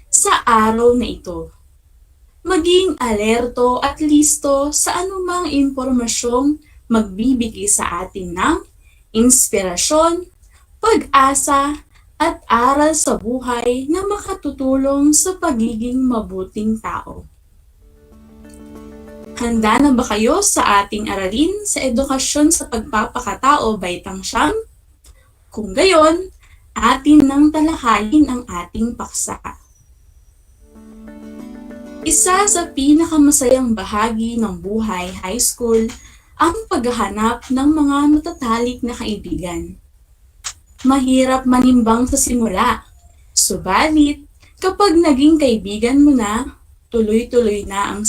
sa araw na ito. Maging alerto at listo sa anumang impormasyong magbibigay sa atin ng inspirasyon, pag-asa, at aral sa buhay na makatutulong sa pagiging mabuting tao. Handa na ba kayo sa ating aralin sa edukasyon sa pagpapakatao baitang siyam? Kung gayon, atin nang talakayin ang ating paksa. Isa sa pinakamasayang bahagi ng buhay high school ang paghahanap ng mga matatalik na kaibigan. Mahirap manimbang sa simula, subalit kapag naging kaibigan mo na, tuloy-tuloy na ang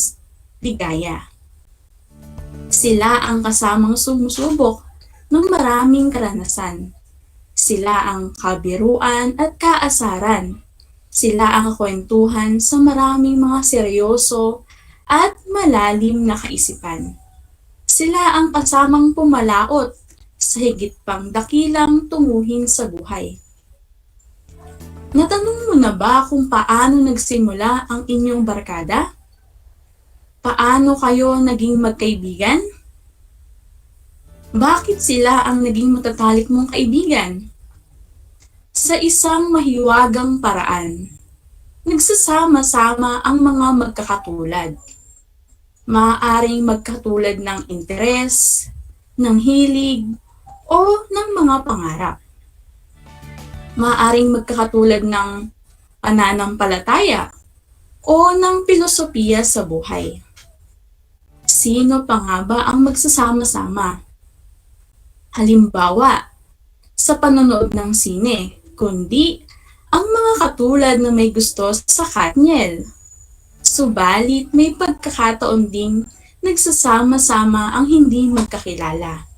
ligaya. Sila ang kasamang sumusubok ng maraming karanasan. Sila ang kabiruan at kaasaran. Sila ang kakwentuhan sa maraming mga seryoso at malalim na kaisipan. Sila ang kasamang pumalaot sa higit pang dakilang tunguhin sa buhay. Natanong mo na ba kung paano nagsimula ang inyong barkada? Paano kayo naging magkaibigan? Bakit sila ang naging matatalik mong kaibigan? Sa isang mahiwagang paraan, nagsasama-sama ang mga magkakatulad. Maaaring magkatulad ng interes, ng hilig, o ng mga pangarap. Maaaring magkakatulad ng pananampalataya o ng pilosopiya sa buhay. Sino pa nga ba ang magsasama-sama? Halimbawa, sa panonood ng sine, kundi ang mga katulad na may gusto sa Katniel. Subalit may pagkakataon ding nagsasama-sama ang hindi magkakilala.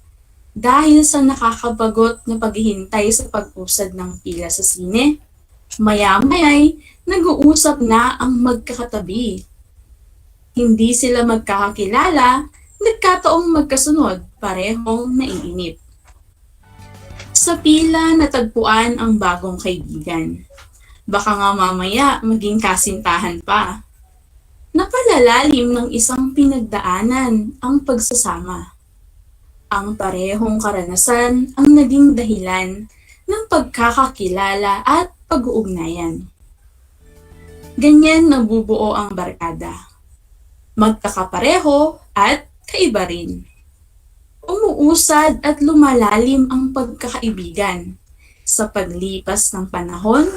Dahil sa nakakabagot na paghihintay sa pag-usad ng pila sa sine, maya-maya'y nag-uusap na ang magkakatabi. Hindi sila magkakakilala, nagkataong magkasunod, parehong naiinip. Sa pila natagpuan ang bagong kaibigan. Baka nga mamaya maging kasintahan pa. Napalalalim ng isang pinagdaanan ang pagsasama. Ang parehong karanasan ang naging dahilan ng pagkakakilala at pag-uugnayan. Ganyan nabubuo ang barkada. Magkakapareho at kaiba rin. Umuusad at lumalalim ang pagkakaibigan sa paglipas ng panahon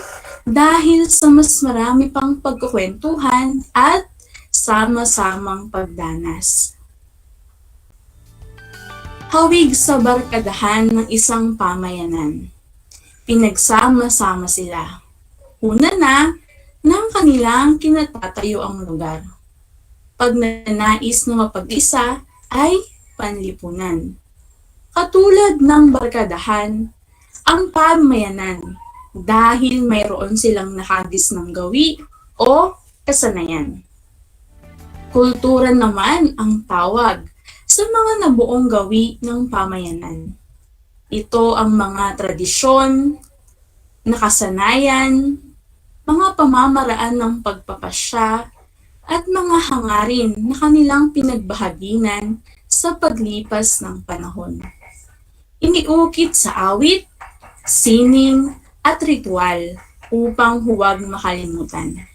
dahil sa mas marami pang pagkukwentuhan at sama-samang pagdanas. Hawig sa barkadahan ng isang pamayanan. Pinagsama-sama sila. Una na ng kanilang kinatatayo ang lugar. Pag nanais na mapag-isa ay panlipunan. Katulad ng barkadahan, ang pamayanan dahil mayroon silang nakagis ng gawi o kasanayan. Kultura naman ang tawag sa mga nabuong gawi ng pamayanan. Ito ang mga tradisyon, nakasanayan, mga pamamaraan ng pagpapasya, at mga hangarin na kanilang pinagbahaginan sa paglipas ng panahon. Iniukit sa awit, sining, at ritual upang huwag makalimutan.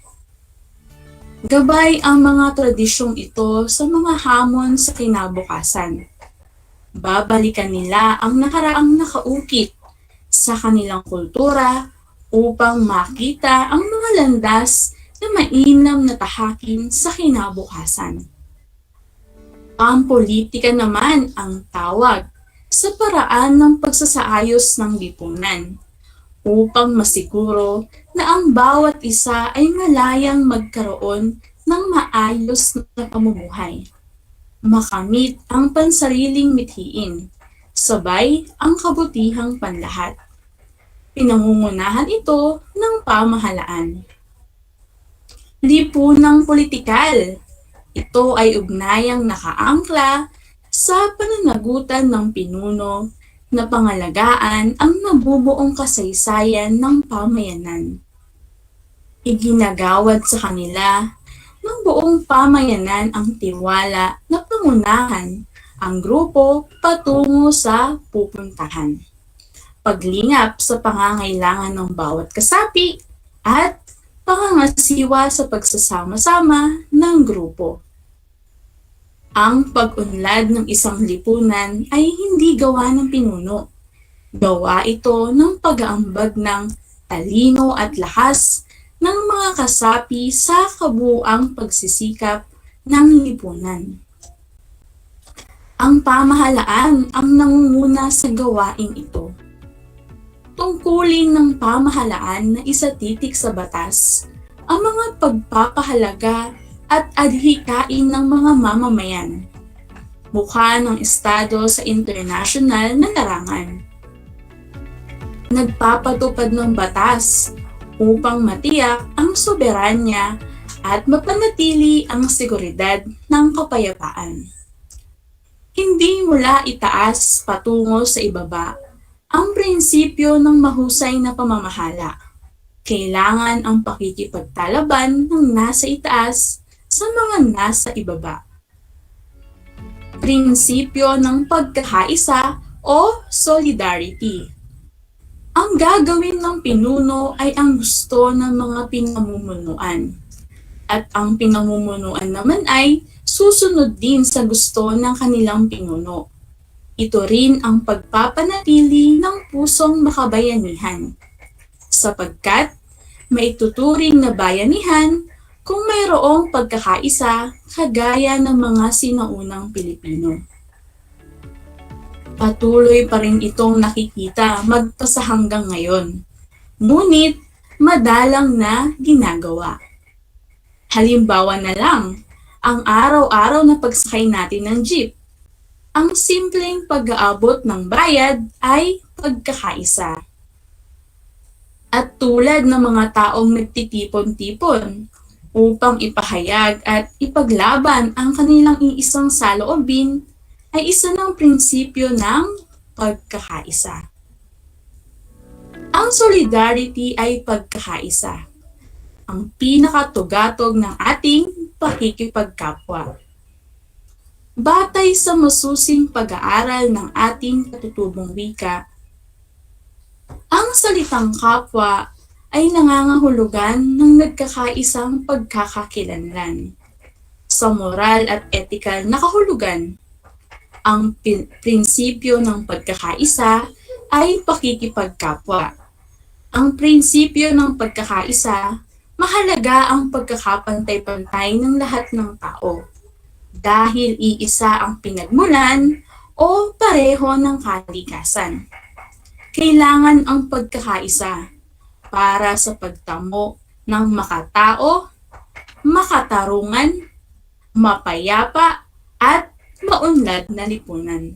Gabay ang mga tradisyong ito sa mga hamon sa kinabukasan. Babalikan nila ang nakaraang nakaukit sa kanilang kultura upang makita ang mga landas na mainam na tahakin sa kinabukasan. Pampolitika naman ang tawag sa paraan ng pagsasaayos ng lipunan upang masiguro na ang bawat isa ay malayang magkaroon ng maayos na pamumuhay. Makamit ang pansariling mithiin, sabay ang kabutihang panlahat. Pinangungunahan ito ng pamahalaan. Lipunang politikal. Ito ay ugnayang nakaangkla sa pananagutan ng pinuno na pangalagaan ang nabubuong kasaysayan ng pamayanan. Iginagawad sa kanila ng buong pamayanan ang tiwala na pangunahan ang grupo patungo sa pupuntahan. Paglingap sa pangangailangan ng bawat kasapi at pangangasiwa sa pagsasama-sama ng grupo. Ang pag-unlad ng isang lipunan ay hindi gawa ng pinuno. Gawa ito ng pag-aambag ng talino at lakas ng mga kasapi sa kabuuang pagsisikap ng lipunan. Ang pamahalaan ang nangunguna sa gawaing ito. Tungkulin ng pamahalaan na isatitik sa batas ang mga pagpapahalaga at adhikain ng mga mamamayan, mukha ng Estado sa internasyonal na larangan. Nagpapatupad ng batas upang matiyak ang soberanya at mapanatili ang seguridad ng kapayapaan. Hindi mula itaas patungo sa ibaba ang prinsipyo ng mahusay na pamamahala. Kailangan ang pakikipagtalaban ng nasa itaas sa mga nasa ibaba. Prinsipyo ng pagkakaisa o solidarity. Ang gagawin ng pinuno ay ang gusto ng mga pinamumunuan. At ang pinamumunuan naman ay susunod din sa gusto ng kanilang pinuno. Ito rin ang pagpapanatili ng pusong makabayanihan. Sapagkat maituturing na bayanihan kung mayroong pagkakaisa kagaya ng mga sinaunang Pilipino. Patuloy pa rin itong nakikita magpasa hanggang ngayon, ngunit madalang na ginagawa. Halimbawa na lang, ang araw-araw na pagsakay natin ng jeep. Ang simpleng pag-aabot ng bayad ay pagkakaisa. At tulad ng mga taong nagtitipon-tipon upang ipahayag at ipaglaban ang kanilang iisang saloobin ay isa ng prinsipyo ng pagkakaisa. Ang solidarity ay pagkakaisa, ang pinakatugatog ng ating pakikipagkapwa. Batay sa masusing pag-aaral ng ating katutubong wika, ang salitang kapwa ay nangangahulugan ng nagkakaisang pagkakakilanlan. Sa moral at etikal na kahulugan, ang prinsipyo ng pagkakaisa ay pakikipagkapwa. Ang prinsipyo ng pagkakaisa, mahalaga ang pagkakapantay-pantay ng lahat ng tao. Dahil iisa ang pinagmulan o pareho ng kalikasan. Kailangan ang pagkakaisa para sa pagtamo ng makatao, makatarungan, mapayapa, at maunlad na lipunan.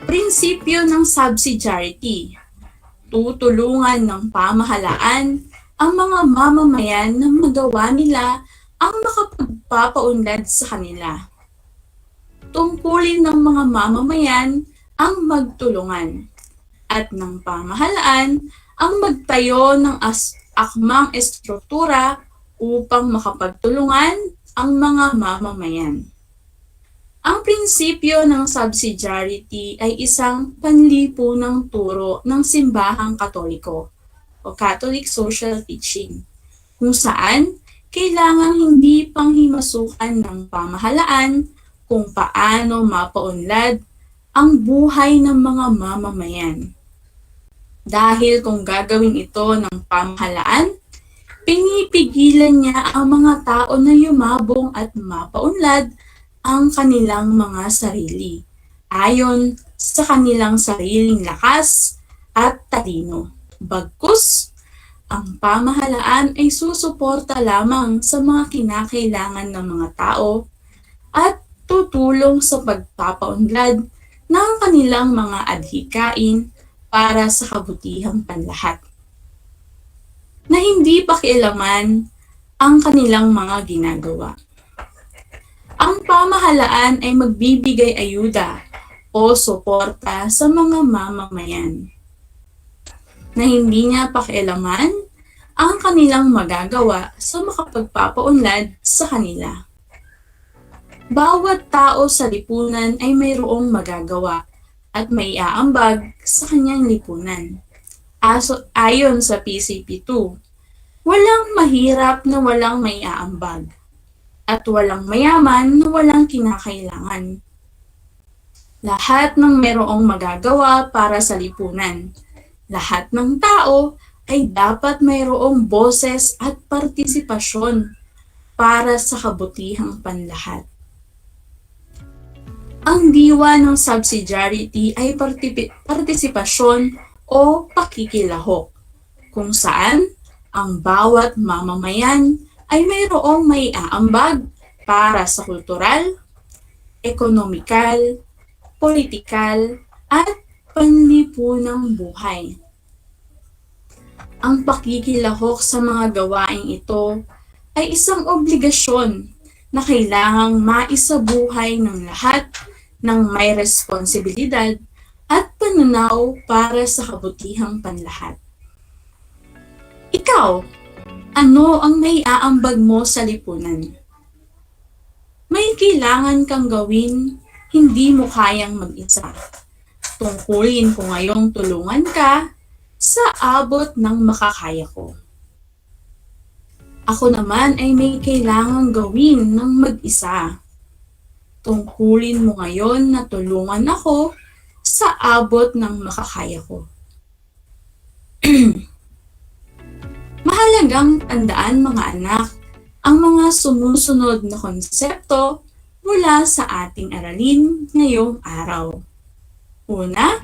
Prinsipyo ng subsidiarity. Tutulungan ng pamahalaan ang mga mamamayan na magawa nila ang makapagpapaunlad sa kanila. Tungkulin ng mga mamamayan ang magtulungan at ng pamahalaan ang magtayo ng akmang estruktura upang makapagtulungan ang mga mamamayan. Ang prinsipyo ng subsidiarity ay isang panlipunang turo ng simbahang Katoliko o Catholic Social Teaching, kung saan kailangang hindi panghimasukan ng pamahalaan kung paano mapaunlad ang buhay ng mga mamamayan. Dahil kung gagawin ito ng pamahalaan, pinipigilan niya ang mga tao na yumabong at mapaunlad ang kanilang mga sarili, ayon sa kanilang sariling lakas at talino. Bagkus, ang pamahalaan ay susuporta lamang sa mga kinakailangan ng mga tao at tutulong sa pagpapaunlad ng kanilang mga adhikain para sa kabutihang panlahat, na hindi pakialaman ang kanilang mga ginagawa. Ang pamahalaan ay magbibigay ayuda o suporta sa mga mamamayan, na hindi niya pakialaman ang kanilang magagawa sa makapagpapaunlad sa kanila. Bawat tao sa lipunan ay mayroong magagawa at may aambag sa kanyang lipunan. Ayon sa PCP2, walang mahirap na walang may aambag at walang mayaman na walang kinakailangan. Lahat ng mayroong magagawa para sa lipunan. Lahat ng tao ay dapat mayroong boses at partisipasyon para sa kabutihang panlahat. Ang diwa ng subsidiarity ay partisipasyon o pakikilahok, kung saan ang bawat mamamayan ay mayroong may aambag para sa kultural, ekonomikal, politikal, at panlipunang buhay. Ang pakikilahok sa mga gawaing ito ay isang obligasyon na kailangang maisabuhay ng lahat ng may responsibilidad at pananaw para sa kabutihang panlahat. Ikaw, ano ang may aambag mo sa lipunan? May kailangan kang gawin, hindi mo kayang mag-isa. Tungkulin ko ngayong tulungan ka sa abot ng makakaya ko. Ako naman ay may kailangang gawin ng mag-isa. Tungkulin mo ngayon na tulungan ako sa abot ng makakaya ko. Mahalagang tandaan mga anak ang mga sumusunod na konsepto mula sa ating aralin ngayong araw. Una,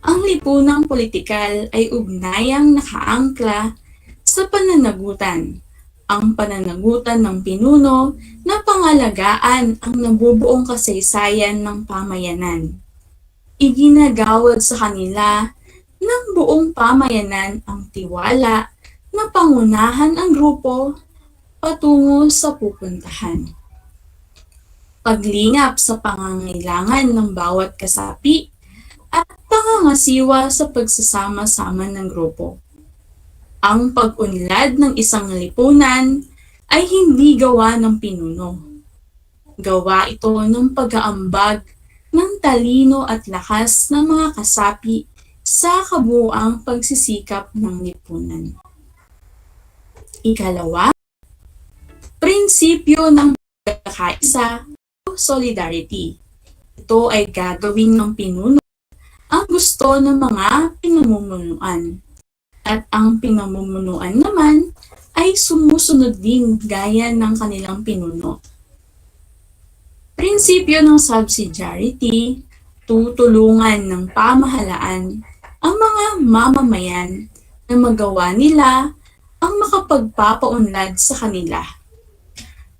ang lipunang politikal ay ugnayang nakaangkla sa pananagutan. Ang pananagutan ng pinuno na pangalagaan ang nabubuong kasaysayan ng pamayanan. Iginagawad sa kanila ng buong pamayanan ang tiwala na pangunahan ang grupo patungo sa pupuntahan. Paglingap sa pangangailangan ng bawat kasapi at pangangasiwa sa pagsasama-sama ng grupo. Ang pag-unlad ng isang lipunan ay hindi gawa ng pinuno. Gawa ito ng pag-aambag ng talino at lakas ng mga kasapi sa kabuuang pagsisikap ng lipunan. Ikalawa, prinsipyo ng pagkakaisa o solidarity. Ito ay gagawin ng pinuno ang gusto ng mga pinamumunuan. At ang pinamumunuan naman ay sumusunod din gaya ng kanilang pinuno. Prinsipyo ng subsidiarity, tutulungan ng pamahalaan ang mga mamamayan na magawa nila ang makapagpapaunlad sa kanila.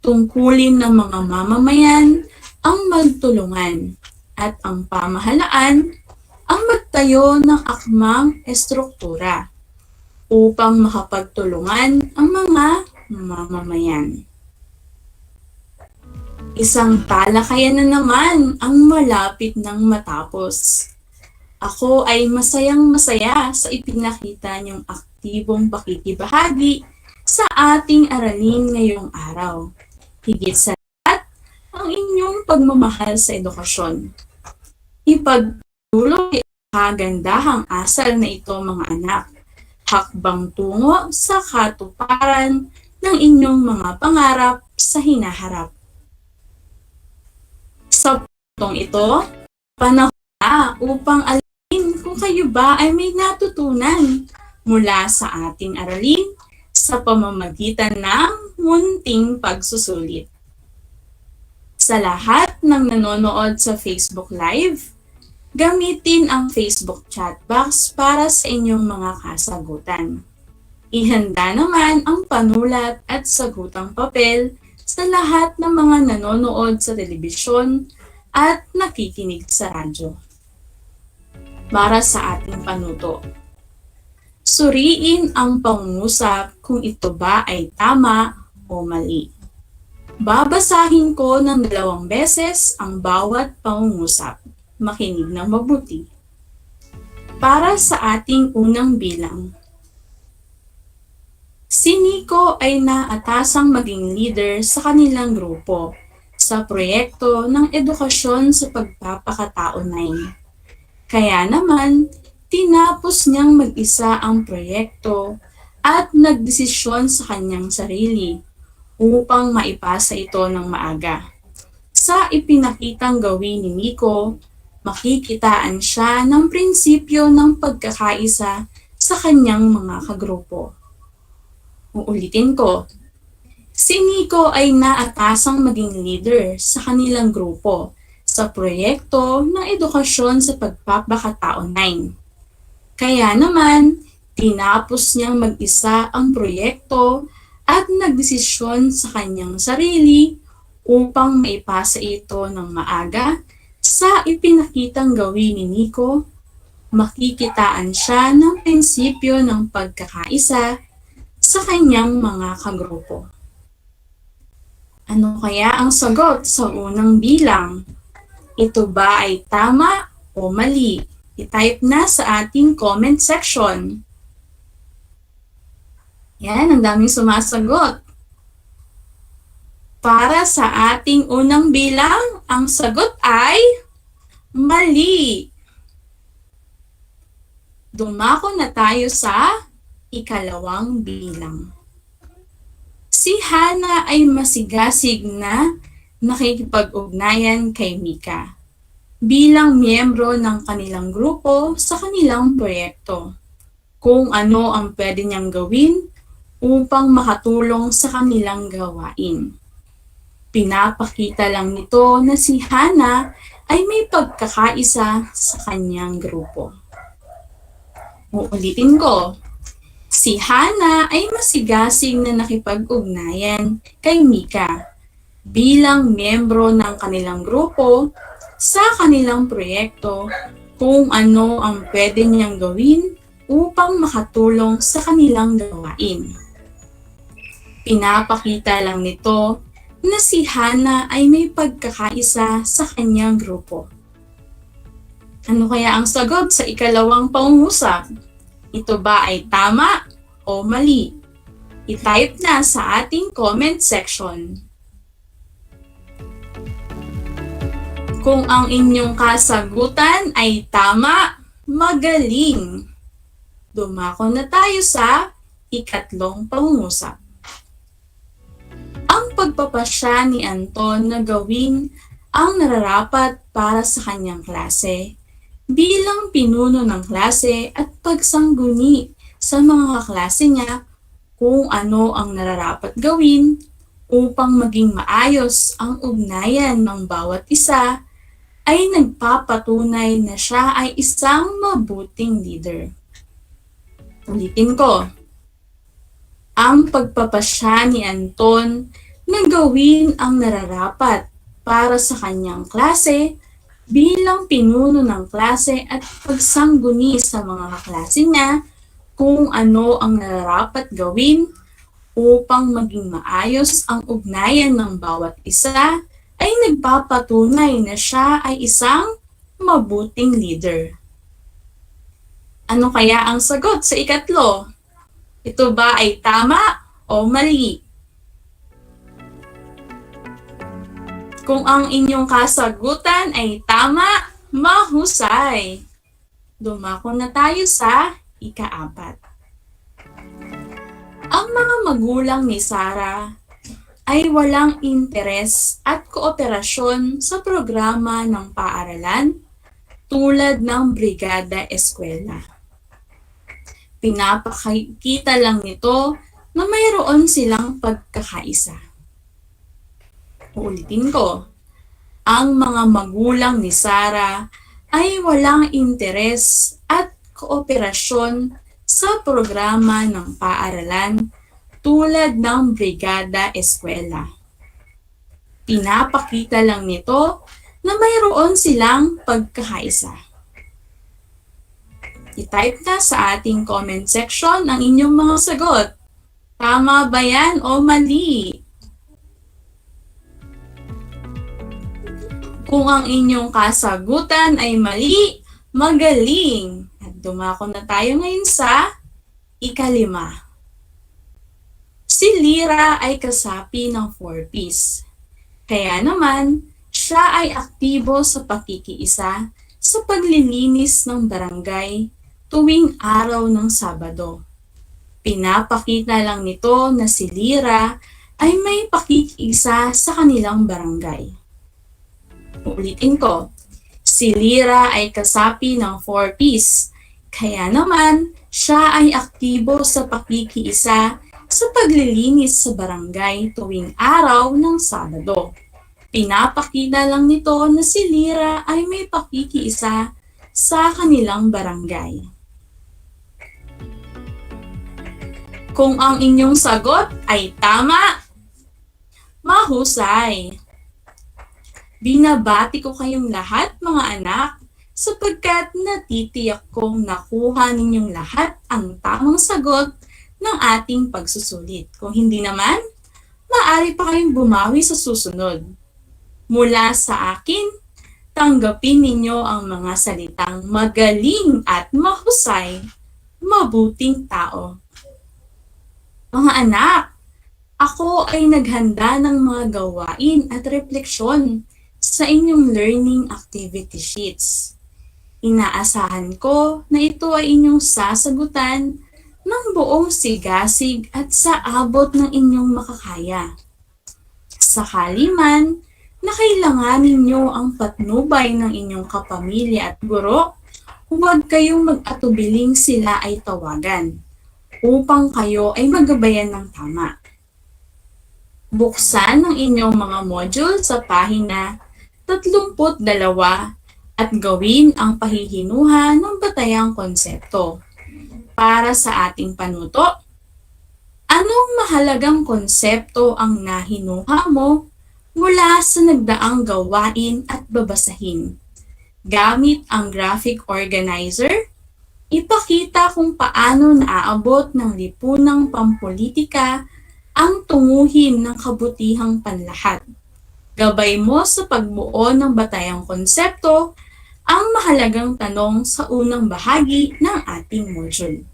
Tungkulin ng mga mamamayan ang magtulungan at ang pamahalaan ang magtayo ng akmang estruktura upang makapagtulungan ang mga mamamayan. Isang talakayan na naman ang malapit ng matapos. Ako ay masayang-masaya sa ipinakita niyong aktibong pakikibahagi sa ating aralin ngayong araw. Higit sa lahat, ang inyong pagmamahal sa edukasyon. Ipagtuloy ang kagandahang asal na ito mga anak. Hakbang tungo sa katuparan ng inyong mga pangarap sa hinaharap. Sa puntong ito, panahon na upang alamin kung kayo ba ay may natutunan mula sa ating aralin sa pamamagitan ng munting pagsusulit. Sa lahat ng nanonood sa Facebook Live, gamitin ang Facebook chat box para sa inyong mga kasagutan. Ihanda naman ang panulat at sagutang papel sa lahat ng mga nanonood sa telebisyon at nakikinig sa radyo. Para sa ating panuto. Suriin ang pangungusap kung ito ba ay tama o mali. Babasahin ko ng 2 beses ang bawat pangungusap. Makinig ng mabuti. Para sa ating unang bilang. Si Nico ay naatasang maging leader sa kanilang grupo sa proyekto ng edukasyon sa pagpapakatao 9. Kaya naman, tinapos niyang mag-isa ang proyekto at nagdesisyon sa kanyang sarili upang maipasa ito ng maaga. Sa ipinakitang gawin ni Nico, makikitaan siya ng prinsipyo ng pagkakaisa sa kanyang mga kagrupo. Uulitin ko, si Nico ay naatasang maging leader sa kanilang grupo sa proyekto ng edukasyon sa pagpapakatao 9. Kaya naman, tinapos niyang mag-isa ang proyekto at nagdesisyon sa kanyang sarili upang maipasa ito ng maaga. Sa ipinakitang gawin ni Nico, makikitaan siya ng prinsipyo ng pagkakaisa sa kanyang mga kagrupo. Ano kaya ang sagot sa unang bilang? Ito ba ay tama o mali? I-type na sa ating comment section. Yan, ang daming sumasagot. Para sa ating unang bilang, ang sagot ay mali. Dumako na tayo sa ikalawang bilang. Si Hana ay masigasig na nakikipag-ugnayan kay Mika bilang miyembro ng kanilang grupo sa kanilang proyekto. Kung ano ang pwede niyang gawin upang makatulong sa kanilang gawain. Pinapakita lang nito na si Hana ay may pagkakaisa sa kanyang grupo. Uulitin ko. Si Hana ay masigasig na nakipag-ugnayan kay Mika bilang miyembro ng kanilang grupo sa kanilang proyekto kung ano ang pwede niyang gawin upang makatulong sa kanilang gawain. Pinapakita lang nito na si Hana ay may pagkakaisa sa kanyang grupo. Ano kaya ang sagot sa ikalawang pangungusap? Ito ba ay tama o mali? I-type na sa ating comment section. Kung ang inyong kasagutan ay tama, magaling! Dumako na tayo sa ikatlong pangungusap. Ang pagpapasya ni Anton na gawin ang nararapat para sa kanyang klase bilang pinuno ng klase at pagsangguni sa mga kaklase niya kung ano ang nararapat gawin upang maging maayos ang ugnayan ng bawat isa ay nagpapatunay na siya ay isang mabuting leader. Ulitin ko. Ang pagpapasya ni Anton na gawin ang nararapat para sa kanyang klase bilang pinuno ng klase at pagsangguni sa mga kaklase niya kung ano ang nararapat gawin upang maging maayos ang ugnayan ng bawat isa ay nagpapatunay na siya ay isang mabuting leader. Ano kaya ang sagot sa ikatlo? Ito ba ay tama o mali? Kung ang inyong kasagutan ay tama, mahusay. Dumako na tayo sa ika-4. Ang mga magulang ni Sarah ay walang interes at kooperasyon sa programa ng paaralan tulad ng Brigada Eskwela. Pinapakita lang nito na mayroon silang pagkakaisa. Uulitin ko, ang mga magulang ni Sarah ay walang interes at kooperasyon sa programa ng paaralan tulad ng Brigada Eskwela. Pinapakita lang nito na mayroon silang pagkakaisa. I-type na sa ating comment section ang inyong mga sagot. Tama ba yan o mali? Kung ang inyong kasagutan ay mali, magaling! At dumako na tayo ngayon sa ika-5. Si Lyra ay kasapi ng 4-piece. Kaya naman, siya ay aktibo sa pakikiisa sa paglilinis ng barangay tuwing araw ng Sabado. Pinapakita lang nito na si Lyra ay may pakikiisa sa kanilang barangay. Ulitin ko, si Lyra ay kasapi ng 4-piece, kaya naman siya ay aktibo sa pakikiisa sa paglilinis sa barangay tuwing araw ng Sabado. Pinapakita lang nito na si Lyra ay may pakikiisa sa kanilang barangay. Kung ang inyong sagot ay tama, mahusay! Binabati ko kayong lahat mga anak sapagkat natitiyak kong nakuha ninyong lahat ang tamang sagot ng ating pagsusulit. Kung hindi naman, maaari pa kayong bumawi sa susunod. Mula sa akin, tanggapin ninyo ang mga salitang magaling at mahusay, mabuting tao. Mga anak, ako ay naghanda ng mga gawain at refleksyon sa inyong learning activity sheets. Inaasahan ko na ito ay inyong sasagutan ng buong sigasig at sa abot ng inyong makakaya. Sakali man na kailanganin nyo ang patnubay ng inyong kapamilya at guro, huwag kayong mag-atubiling sila ay tawagan upang kayo ay magabayan ng tama. Buksan ang inyong mga module sa pahina 32 at gawin ang pahihinuha ng batayang konsepto. Para sa ating panuto, anong mahalagang konsepto ang nahinuha mo mula sa nagdaang gawain at babasahin? Gamit ang graphic organizer, ipakita kung paano naaabot ng lipunang pampolitika ang tunguhin ng kabutihang panlahat. Gabay mo sa pagbuo ng batayang konsepto ang mahalagang tanong sa unang bahagi ng ating module.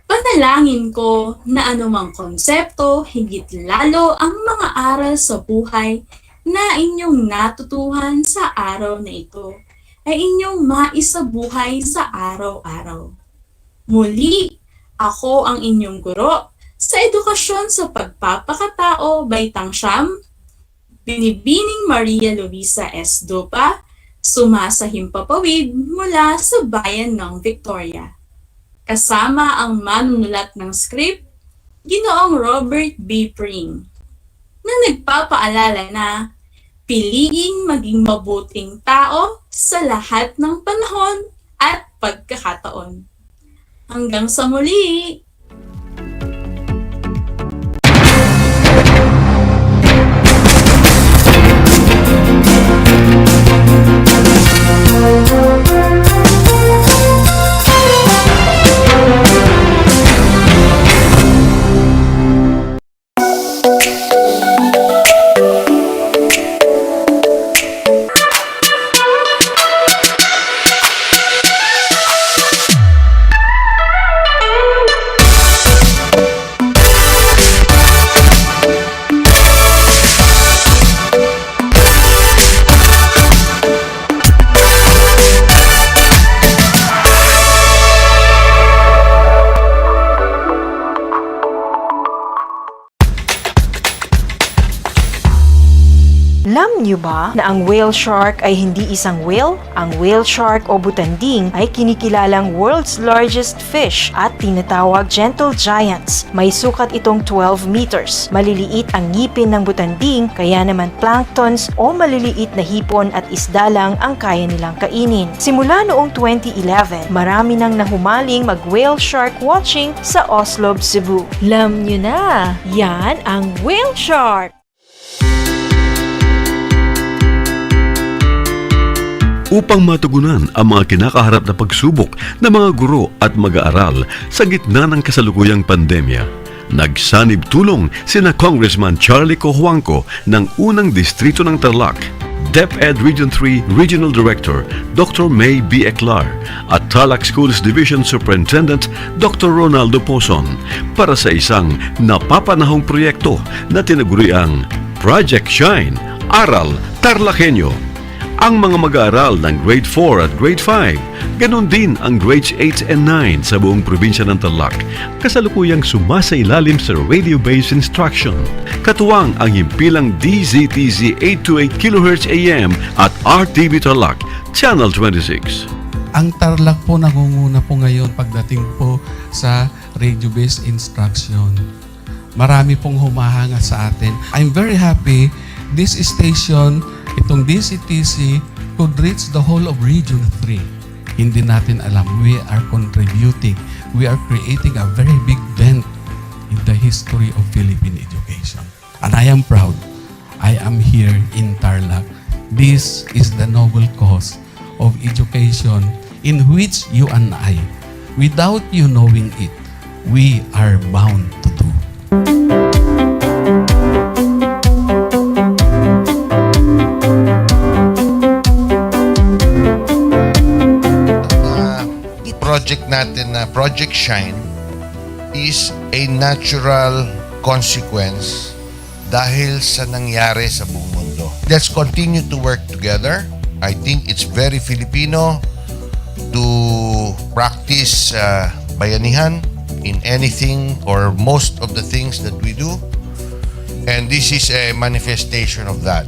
Panalangin ko na anumang konsepto, higit lalo ang mga aral sa buhay na inyong natutuhan sa araw na ito ay inyong maisabuhay sa araw-araw. Muli, ako ang inyong guro sa edukasyon sa pagpapakatao, Baitang Siyam, Binibining Maria Luisa S. Dupa, sumasahimpapawid mula sa bayan ng Victoria. Kasama ang manunulat ng script, Ginoong Robert B. Pring, na nagpapaalala na piliing maging mabuting tao sa lahat ng panahon at pagkakataon. Hanggang sa muli! Alam niyo ba na ang whale shark ay hindi isang whale? Ang whale shark o butanding ay kinikilalang world's largest fish at tinatawag gentle giants. May sukat itong 12 meters. Maliliit ang ngipin ng butanding, kaya naman planktons o maliliit na hipon at isda lang ang kaya nilang kainin. Simula noong 2011, marami nang nahumaling mag-whale shark watching sa Oslo, Cebu. Alam niyo na, yan ang whale shark! Upang matugunan ang mga kinakaharap na pagsubok ng mga guro at mag-aaral sa gitna ng kasalukuyang pandemya, nagsanib tulong sina Congressman Charlie Cojuangco ng unang distrito ng Tarlac, DEPED Region 3 Regional Director Dr. May B. Eclar at Tarlac Schools Division Superintendent Dr. Ronaldo Poson para sa isang napapanahong proyekto na tinaguriang Project Shine, Aral TarlakHenyo. Ang mga mag-aaral ng Grade 4 at Grade 5, ganon din ang Grades 8 and 9 sa buong probinsya ng Tarlac, kasalukuyang sumasailalim sa radio-based instruction. Katuwang ang himpilang DZTZ 828 kHz AM at RTV Tarlac, Channel 26. Ang Tarlac po nangunguna po ngayon pagdating po sa radio-based instruction. Marami pong humahanga sa atin. I'm very happy this station, itong DCTC, could reach the whole of Region 3. Hindi natin alam, we are contributing. We are creating a very big dent in the history of Philippine education. And I am proud. I am here in Tarlac. This is the noble cause of education in which you and I, without you knowing it, we are bound to do. Project natin na Project Shine is a natural consequence dahil sa nangyari sa buong mundo. Let's continue to work together. I think it's very Filipino to practice bayanihan in anything or most of the things that we do. And this is a manifestation of that.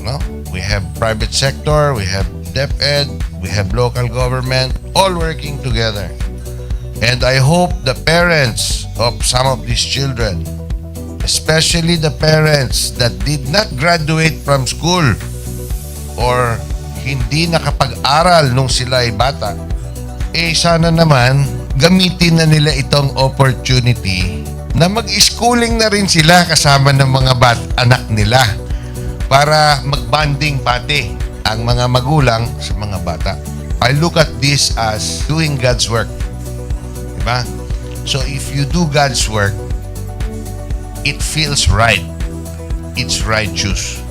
No? We have private sector, we have DEPED, we have local government, all working together. And I hope the parents of some of these children, especially the parents that did not graduate from school or hindi nakapag-aral nung sila ay bata, sana naman gamitin na nila itong opportunity na mag-schooling na rin sila kasama ng mga anak nila para mag-bonding pati ang mga magulang sa mga bata. I look at this as doing God's work. Diba? So if you do God's work, it feels right. It's righteous.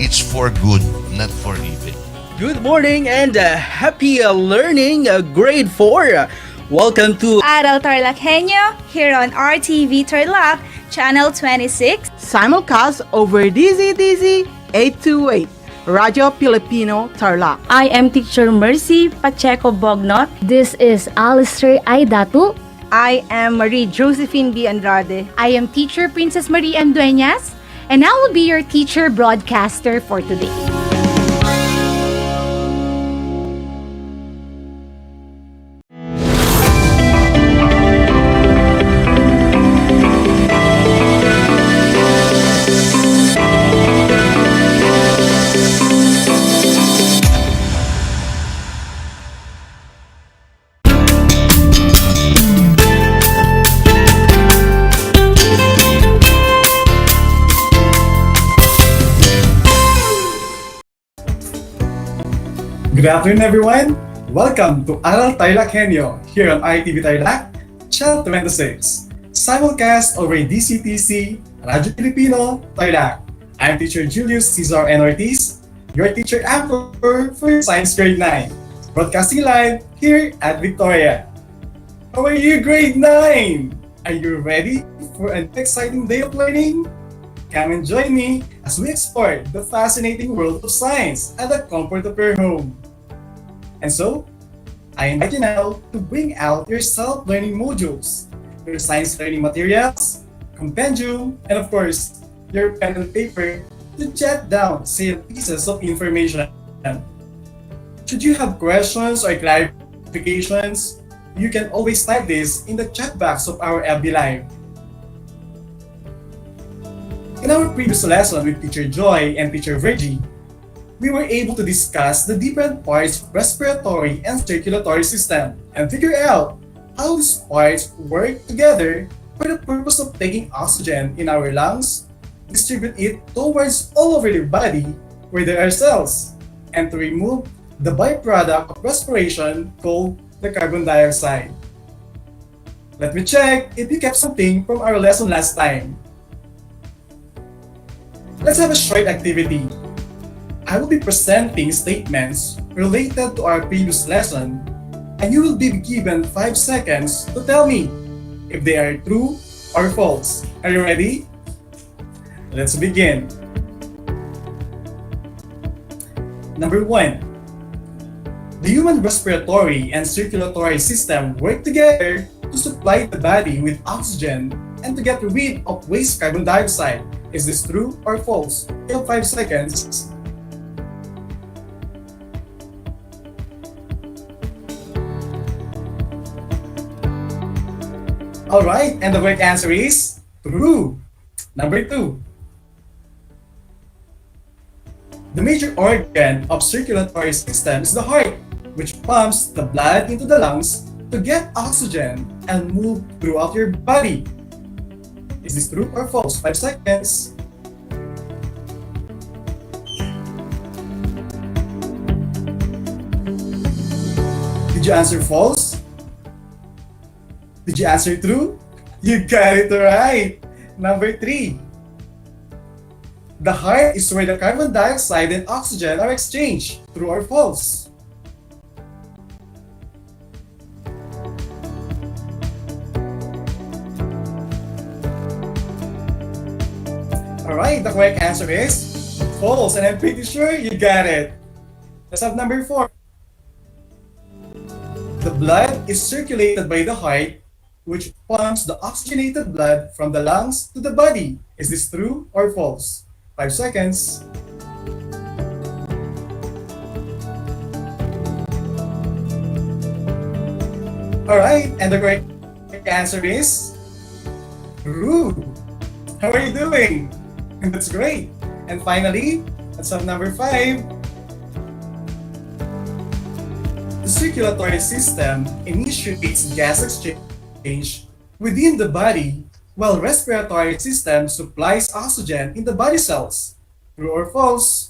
It's for good, not for evil. Good morning and happy learning, grade 4. Welcome to Aral TarlakHenyo here on RTV Tarlac, Channel 26. Simulcast over DZTZ 828. Radyo Pilipino Tarlac. I am Teacher Mercy Pacheco Bognot. This is Alistair Aidatu. I am Marie Josephine B. Andrade. I am Teacher Princess Marie M. Dueñas, and I will be your teacher broadcaster for today. Good afternoon, everyone. Welcome to Aral TarlakHenyo here on RTV Tarlac, Channel 26. Simulcast over DCTC, Radyo Pilipino, Tarlac. I'm Teacher Julius Cesar N. Ortiz, your teacher anchor for Science Grade 9, broadcasting live here at Victoria. How are you, Grade 9? Are you ready for an exciting day of learning? Come and join me as we explore the fascinating world of science at the comfort of your home. And so, I invite you now to bring out your self-learning modules, your science learning materials, compendium, and of course, your pen and paper to jot down said pieces of information. Should you have questions or clarifications, you can always type this in the chat box of our FB Live. In our previous lesson with Teacher Joy and Teacher Virgie, we were able to discuss the different parts of respiratory and circulatory system and figure out how these parts work together for the purpose of taking oxygen in our lungs, distribute it towards all over the body where there are cells, and to remove the byproduct of respiration called the carbon dioxide. Let me check if you kept something from our lesson last time. Let's have a short activity. I will be presenting statements related to our previous lesson, and you will be given 5 seconds to tell me if they are true or false. Are you ready? Let's begin. Number 1. The human respiratory and circulatory system work together to supply the body with oxygen and to get rid of waste carbon dioxide. Is this true or false? In 5 seconds. Alright, and the correct answer is true. Number 2. The major organ of circulatory system is the heart, which pumps the blood into the lungs to get oxygen and move throughout your body. Is this true or false? 5 seconds. Did you answer false? Did you answer true? You got it right. Number 3. The heart is where the carbon dioxide and oxygen are exchanged. True or false? Alright, the correct answer is false, and I'm pretty sure you got it. Let's have number 4. The blood is circulated by the heart, which pumps the oxygenated blood from the lungs to the body. Is this true or false? 5 seconds. Alright, and the correct answer is true. How are you doing? That's great. And finally, let's have number 5. The circulatory system initiates gas exchange within the body, while respiratory system supplies oxygen in the body cells. True or false?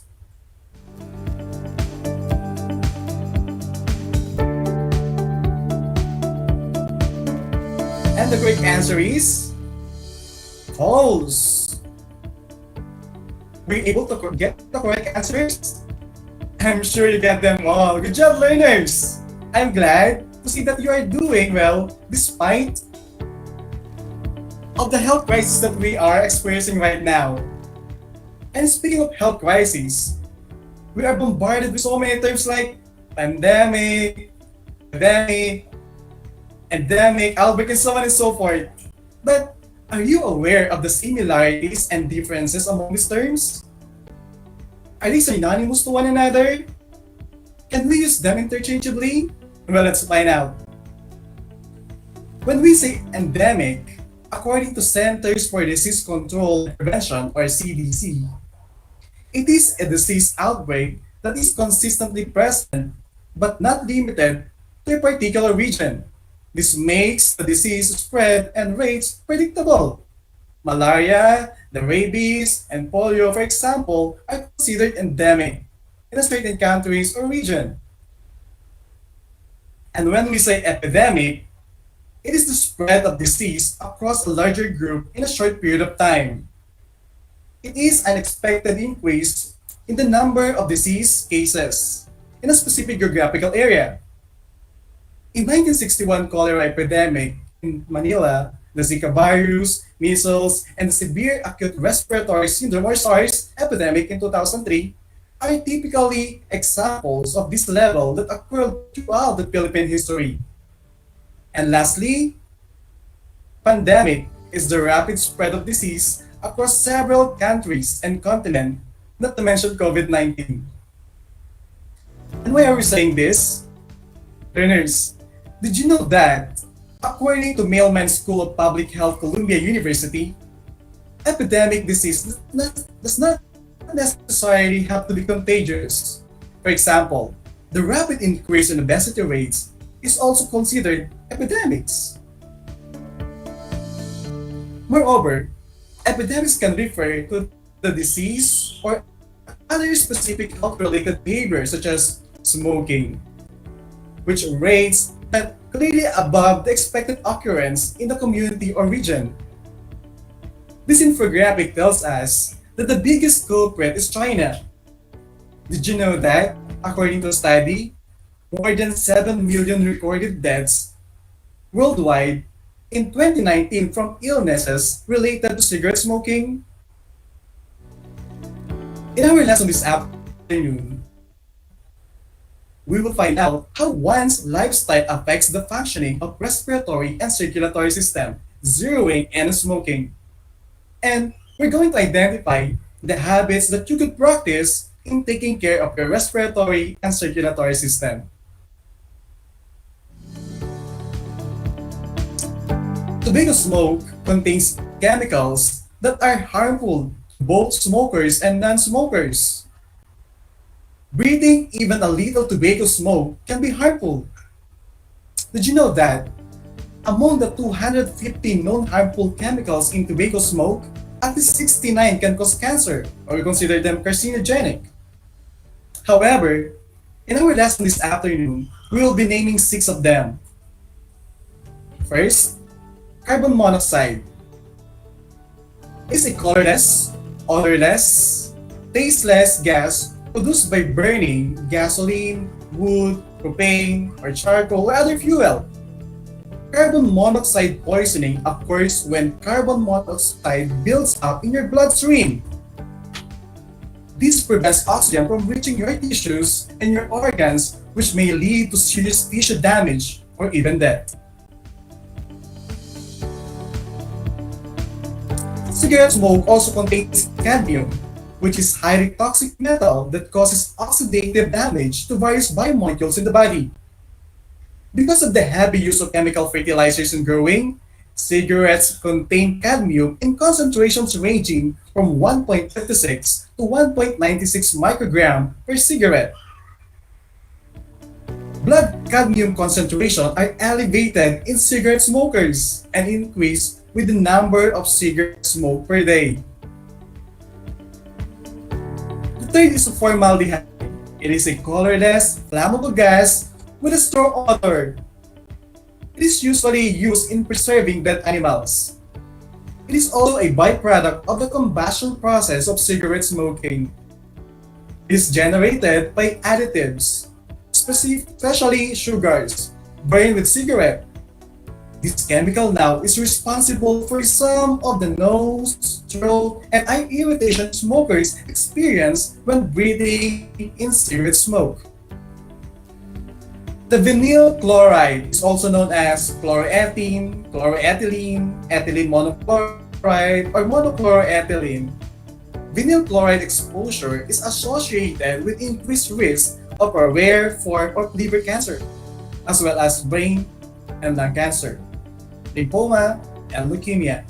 And the correct answer is false. Were you able to get the correct answers? I'm sure you get them all. Good job, learners! I'm glad to see that you are doing well despite of the health crisis that we are experiencing right now. And speaking of health crises, we are bombarded with so many terms like pandemic, endemic, outbreak, and so on and so forth. But are you aware of the similarities and differences among these terms? Are they synonymous to one another? Can we use them interchangeably? Well, let's find out. When we say endemic, according to Centers for Disease Control and Prevention, or CDC, it is a disease outbreak that is consistently present but not limited to a particular region. This makes the disease spread and rates predictable. Malaria, the rabies, and polio, for example, are considered endemic in a certain countries or region. And when we say epidemic, it is the spread of disease across a larger group in a short period of time. It is an expected increase in the number of disease cases in a specific geographical area. In 1961 cholera epidemic in Manila, the Zika virus, measles, and the severe acute respiratory syndrome or SARS epidemic in 2003 are typically examples of this level that occurred throughout the Philippine history. And lastly, pandemic is the rapid spread of disease across several countries and continents, not to mention COVID-19. And why are we saying this? Learners, did you know that, according to Mailman School of Public Health, Columbia University, epidemic disease does not necessarily have to be contagious. For example, the rapid increase in obesity rates is also considered epidemics. Moreover, epidemics can refer to the disease or other specific health-related behaviors such as smoking, which rates that clearly above the expected occurrence in the community or region. This infographic tells us that the biggest culprit is China. Did you know that, according to a study, more than 7 million recorded deaths worldwide in 2019 from illnesses related to cigarette smoking? In our lesson this afternoon, we will find out how one's lifestyle affects the functioning of respiratory and circulatory system, zeroing in smoking. And we're going to identify the habits that you could practice in taking care of your respiratory and circulatory system. Tobacco smoke contains chemicals that are harmful to both smokers and non-smokers. Breathing even a little tobacco smoke can be harmful. Did you know that among the 250 known harmful chemicals in tobacco smoke, at least 69 can cause cancer or consider them carcinogenic? However, in our lesson this afternoon, we will be naming 6 of them. First, carbon monoxide is a colorless, odorless, tasteless gas produced by burning gasoline, wood, propane, or charcoal or other fuel. Carbon monoxide poisoning occurs when carbon monoxide builds up in your bloodstream. This prevents oxygen from reaching your tissues and your organs, which may lead to serious tissue damage or even death. Cigarette smoke also contains cadmium, which is highly toxic metal that causes oxidative damage to various biomolecules in the body. Because of the heavy use of chemical fertilizers in growing, cigarettes contain cadmium in concentrations ranging from 1.56 to 1.96 microgram per cigarette. Blood cadmium concentration are elevated in cigarette smokers and increase with the number of cigarettes smoked per day. The third is formaldehyde. It is a colorless, flammable gas with a strong odor. It is usually used in preserving dead animals. It is also a byproduct of the combustion process of cigarette smoking. It is generated by additives, especially sugars, burned with cigarette. This chemical now is responsible for some of the nose, throat, and eye irritation smokers experience when breathing in cigarette smoke. The vinyl chloride is also known as chloroethene, chloroethylene, ethylene monochloride, or monochloroethylene. Vinyl chloride exposure is associated with increased risk of a rare form of liver cancer, as well as brain and lung cancer, lymphoma, and leukemia.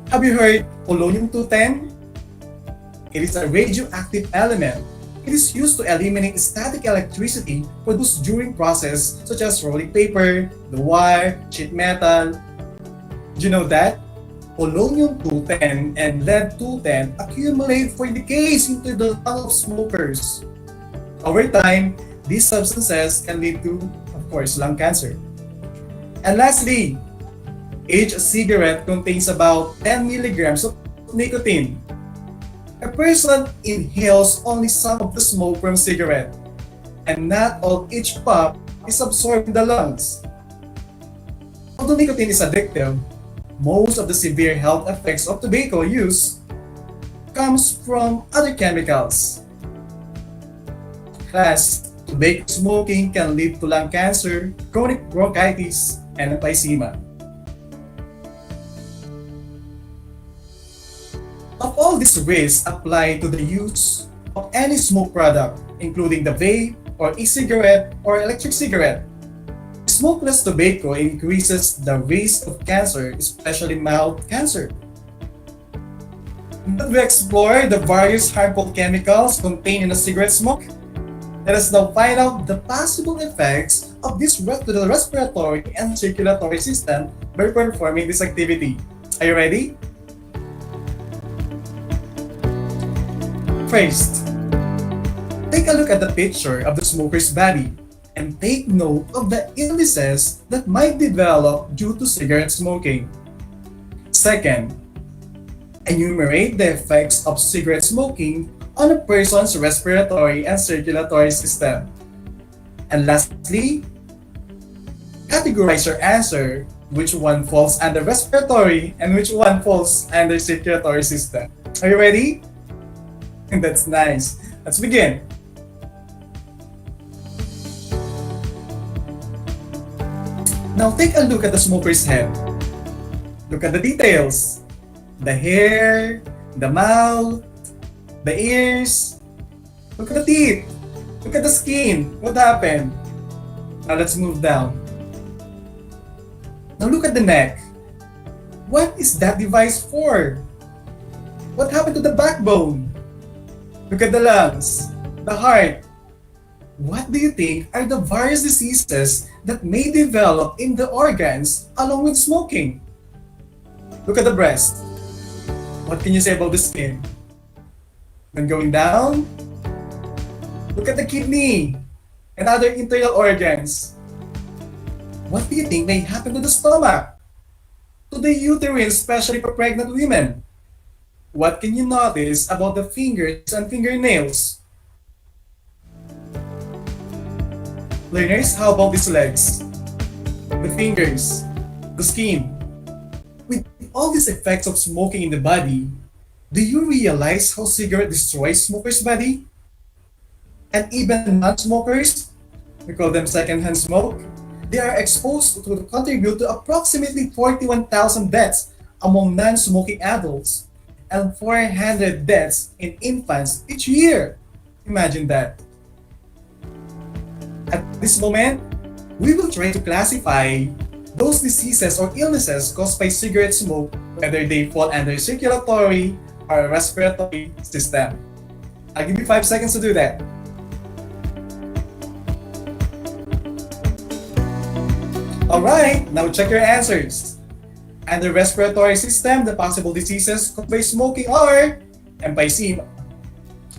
Have you heard polonium-210? It is a radioactive element. It is used to eliminate static electricity produced during process such as rolling paper, the wire, sheet metal. Did you know that? Polonium-210 and lead-210 accumulate for decades into the lung of smokers. Over time, these substances can lead to, of course, lung cancer. And lastly, each cigarette contains about 10 milligrams of nicotine. A person inhales only some of the smoke from cigarette, and not all each puff is absorbed in the lungs. Although nicotine is addictive, most of the severe health effects of tobacco use comes from other chemicals. Thus, tobacco smoking can lead to lung cancer, chronic bronchitis, and emphysema. Of all these risks apply to the use of any smoke product, including the vape or e-cigarette or electric cigarette. Smokeless tobacco increases the risk of cancer, especially mild cancer. But we explore the various harmful chemicals contained in a cigarette smoke. Let us now find out the possible effects of this to the respiratory and circulatory system by performing this activity. Are you ready? First, take a look at the picture of the smoker's body and take note of the illnesses that might develop due to cigarette smoking. Second, enumerate the effects of cigarette smoking on a person's respiratory and circulatory system. And lastly, categorize your answer, which one falls under respiratory and which one falls under circulatory system. Are you ready? That's nice. Let's begin. Now take a look at the smoker's head. Look at the details. The hair, the mouth, the ears. Look at the teeth. Look at the skin. What happened? Now let's move down. Now look at the neck. What is that device for? What happened to the backbone? Look at the lungs, the heart. What do you think are the various diseases that may develop in the organs along with smoking? Look at the breast. What can you say about the skin? Then going down, look at the kidney and other internal organs. What do you think may happen to the stomach? To the uterine, especially for pregnant women? What can you notice about the fingers and fingernails? Learners, how about these legs? The fingers, the skin. With all these effects of smoking in the body, do you realize how cigarette destroys smokers' body? And even non-smokers, we call them secondhand smoke, they are exposed to contribute to approximately 41,000 deaths among non-smoking adults and 400 deaths in infants each year. Imagine that. At this moment, we will try to classify those diseases or illnesses caused by cigarette smoke, whether they fall under circulatory or respiratory system. I'll give you 5 seconds to do that. Alright, now check your answers. Under respiratory system, the possible diseases caused by smoking are emphysema,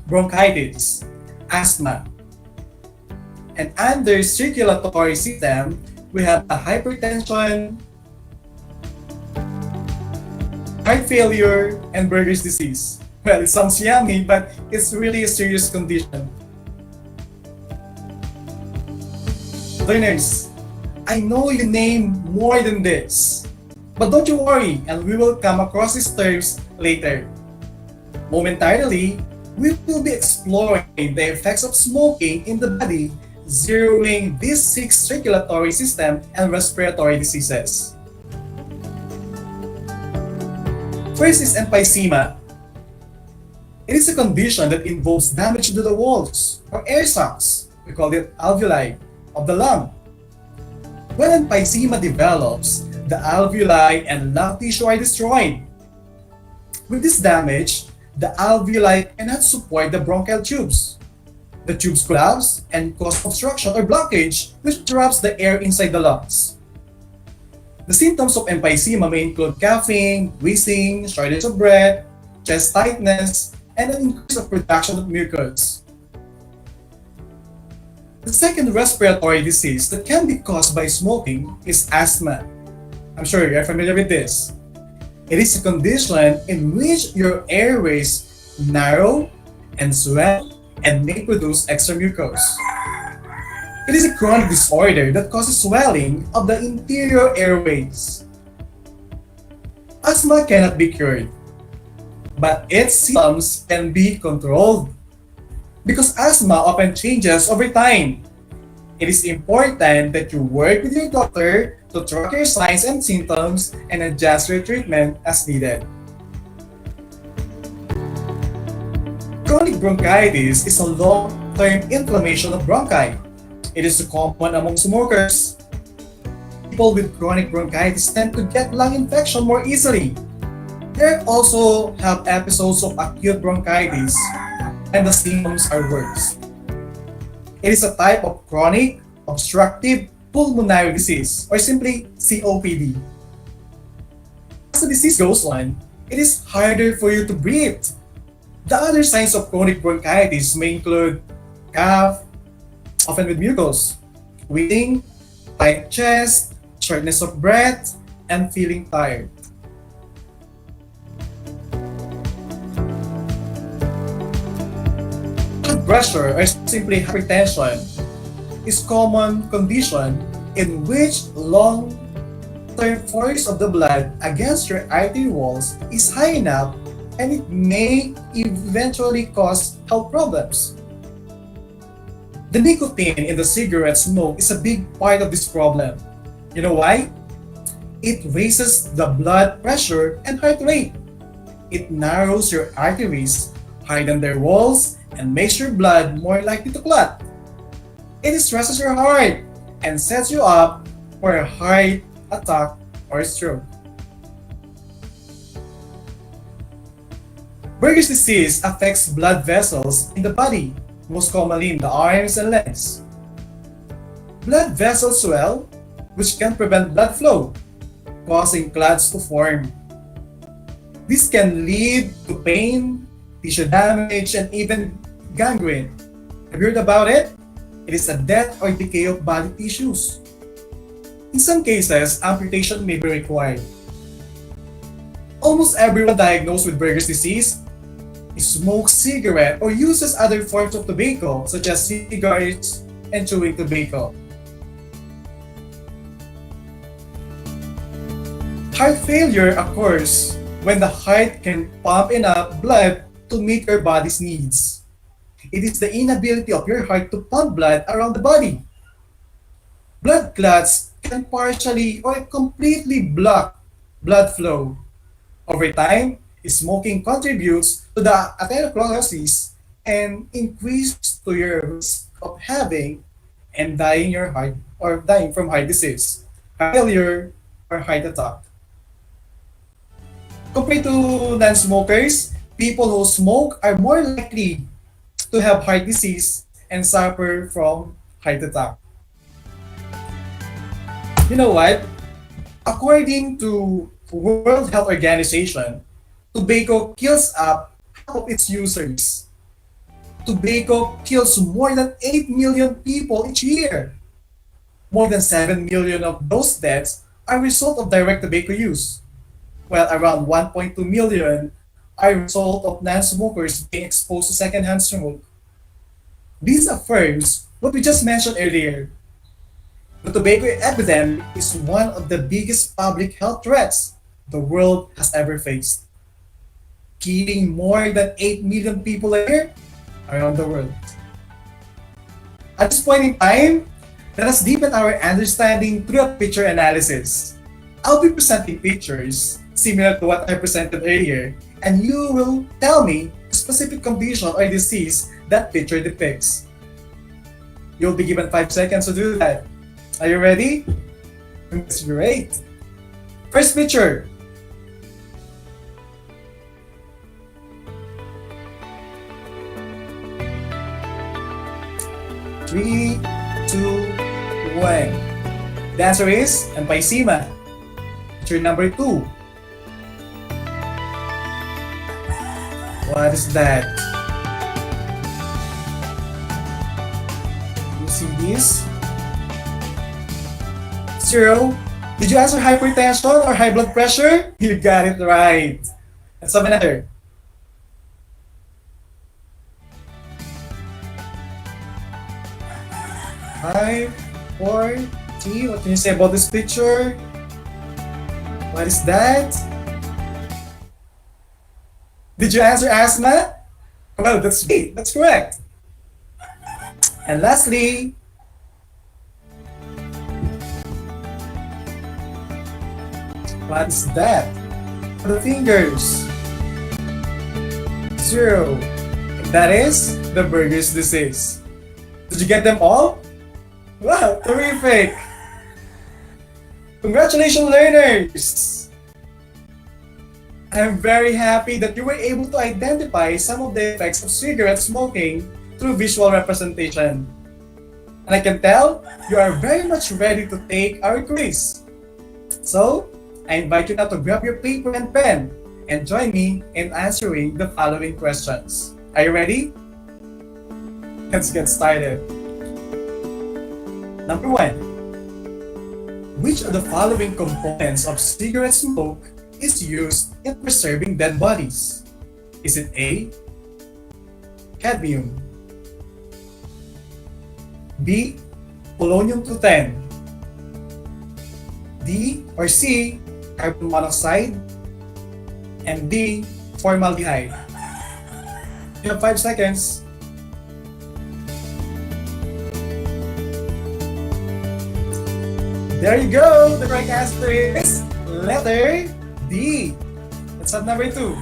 bronchitis, asthma. And under circulatory system, we have a hypertension, heart failure, and Berger's disease. Well, it sounds yummy, but it's really a serious condition. Learners, I know you name more than this, but don't you worry, and we will come across these terms later. Momentarily, we will be exploring the effects of smoking in the body, zeroing these 6 circulatory system and respiratory diseases. First is emphysema. It is a condition that involves damage to the walls or air sacs, we call it alveoli, of the lung. When emphysema develops, the alveoli and lung tissue are destroyed. With this damage, the alveoli cannot support the bronchial tubes. The tubes collapse and cause obstruction or blockage, which traps the air inside the lungs. The symptoms of emphysema may include coughing, wheezing, shortness of breath, chest tightness, and an increase of production of mucus. The second respiratory disease that can be caused by smoking is asthma. I'm sure you're familiar with this. It is a condition in which your airways narrow and swell and may produce extra mucus. It is a chronic disorder that causes swelling of the interior airways. Asthma cannot be cured, but its symptoms can be controlled. Because asthma often changes over time, it is important that you work with your doctor to track your signs and symptoms and adjust your treatment as needed. Chronic bronchitis is a long-term inflammation of bronchi. It is common among smokers. People with chronic bronchitis tend to get lung infection more easily. There also have episodes of acute bronchitis, and the symptoms are worse. It is a type of chronic obstructive pulmonary disease, or simply COPD. As the disease goes on, it is harder for you to breathe. The other signs of chronic bronchitis may include cough, often with mucus, wheezing, tight chest, shortness of breath, and feeling tired. blood pressure or simply hypertension is common condition in which long-term force of the blood against your artery walls is high enough and it may eventually cause health problems. The nicotine in the cigarette smoke is a big part of this problem. You know why? It raises the blood pressure and heart rate. It narrows your arteries, hardens their walls, and makes your blood more likely to clot. It stresses your heart and sets you up for a heart attack or stroke. Buerger's disease affects blood vessels in the body, most commonly in the arms and legs. Blood vessels swell, which can prevent blood flow, causing clots to form. This can lead to pain, tissue damage, and even gangrene. Have you heard about it? It is a death or decay of body tissues. In some cases, amputation may be required. Almost everyone diagnosed with Buerger's disease smokes cigarette or uses other forms of tobacco such as cigars and chewing tobacco. Heart failure occurs when the heart can pump enough blood to meet your body's needs. It is the inability of your heart to pump blood around the body. Blood clots can partially or completely block blood flow. Over time, smoking contributes to the atherosclerosis and increase to your risk of having and dying your heart or dying from heart disease, heart failure, or heart attack. Compared to non-smokers, people who smoke are more likely to have heart disease and suffer from heart attack. You know what? According to World Health Organization, tobacco kills up half of its users. Tobacco kills more than 8 million people each year. More than 7 million of those deaths are a result of direct tobacco use, while around 1.2 million are a result of non-smokers being exposed to secondhand smoke. This affirms what we just mentioned earlier. The tobacco epidemic is one of the biggest public health threats the world has ever faced, killing more than 8 million people a year around the world. At this point in time, let us deepen our understanding through a picture analysis. I'll be presenting pictures similar to what I presented earlier, and you will tell me the specific condition or disease that picture depicts. You'll be given 5 seconds to do that. Are you ready? That's great. First picture. Three, two, one. The answer is emphysema. Picture number 2. What is that? You see this? 0. Did you answer hypertension or high blood pressure? You got it right. Let's have another. 5, 4, 3. What can you say about this picture? What is that? Did you answer asthma? Well, that's great. That's correct. And lastly, what is that? The fingers. 0. That is the Buerger's disease. Did you get them all? Wow, terrific! Congratulations, learners! I'm very happy that you were able to identify some of the effects of cigarette smoking through visual representation. And I can tell you are very much ready to take our quiz. So, I invite you now to grab your paper and pen and join me in answering the following questions. Are you ready? Let's get started. Number 1. Which of the following components of cigarette smoke is used in preserving dead bodies? Is it A, cadmium, B. Polonium-210. D or C. Carbon monoxide. And D. Formaldehyde. You have 5 seconds. There you go! The correct answer is letter D. Let's have number 2.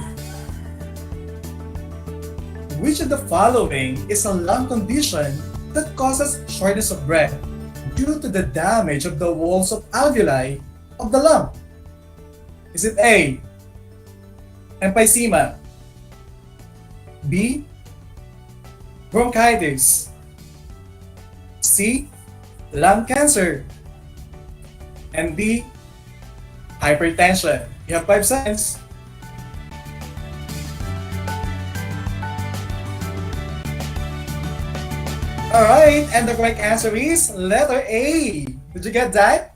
Which of the following is a lung condition that causes shortness of breath due to the damage of the walls of alveoli of the lung? Is it A. Emphysema, B. Bronchitis, C. Lung cancer, and D. Hypertension? You have 5 seconds. Alright, and the correct answer is letter A. Did you get that?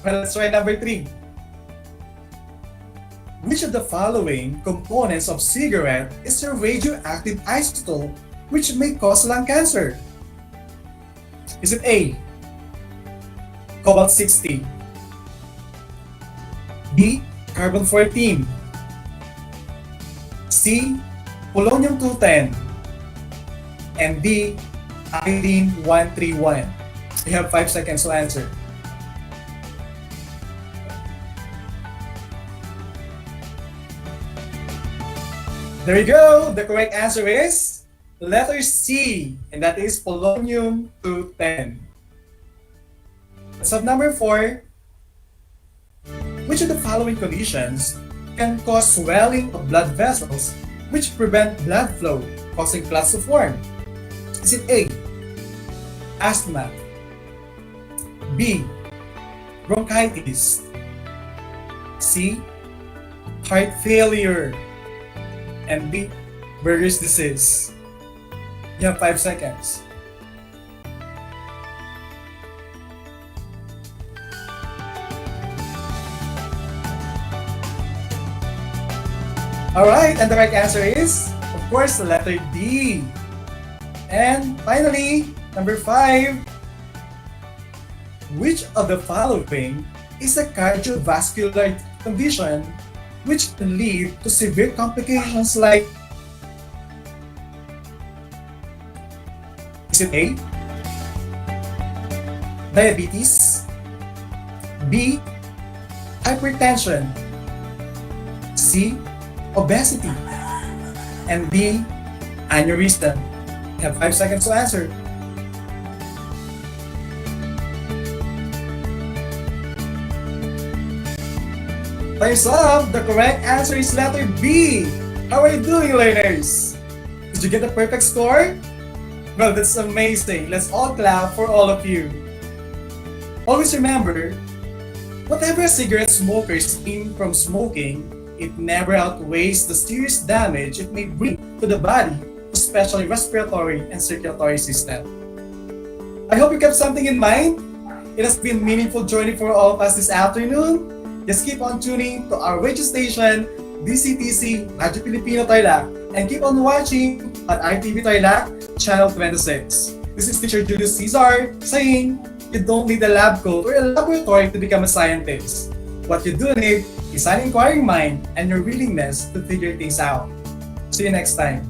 Well, let's try number 3. Which of the following components of cigarette is a radioactive isotope which may cause lung cancer? Is it A. Cobalt-60, B. Carbon-14, C. Polonium-210, and D. Iodine-131? You have 5 seconds to answer. There you go! The correct answer is letter C, and that is polonium-210. Let's have number 4. Which of the following conditions can cause swelling of blood vessels which prevent blood flow, causing clots to form? Is it A. Asthma, B. Bronchitis, C. Heart failure, and D. Buerger's disease? You have 5 seconds. Alright, and the right answer is, of course, the letter D. And finally, number 5. Which of the following is a cardiovascular condition which can lead to severe complications like, is it A. Diabetes, B. Hypertension, C. Obesity, and D. Aneurysm? You have 5 seconds to answer. Time's up! The correct answer is letter B. How are you doing, learners? Did you get a perfect score? Well, that's amazing. Let's all clap for all of you. Always remember, whatever a cigarette smokers gain from smoking, it never outweighs the serious damage it may bring to the body, especially respiratory and circulatory system. I hope you kept something in mind. It has been a meaningful journey for all of us this afternoon. Just keep on tuning to our radio station, DCTC, Radio Filipino Tarlac, and keep on watching at RTV Tarlac, Channel 26. This is Teacher Julius Cesar saying, you don't need a lab coat or a laboratory to become a scientist. What you do need is an inquiring mind and your willingness to figure things out. See you next time.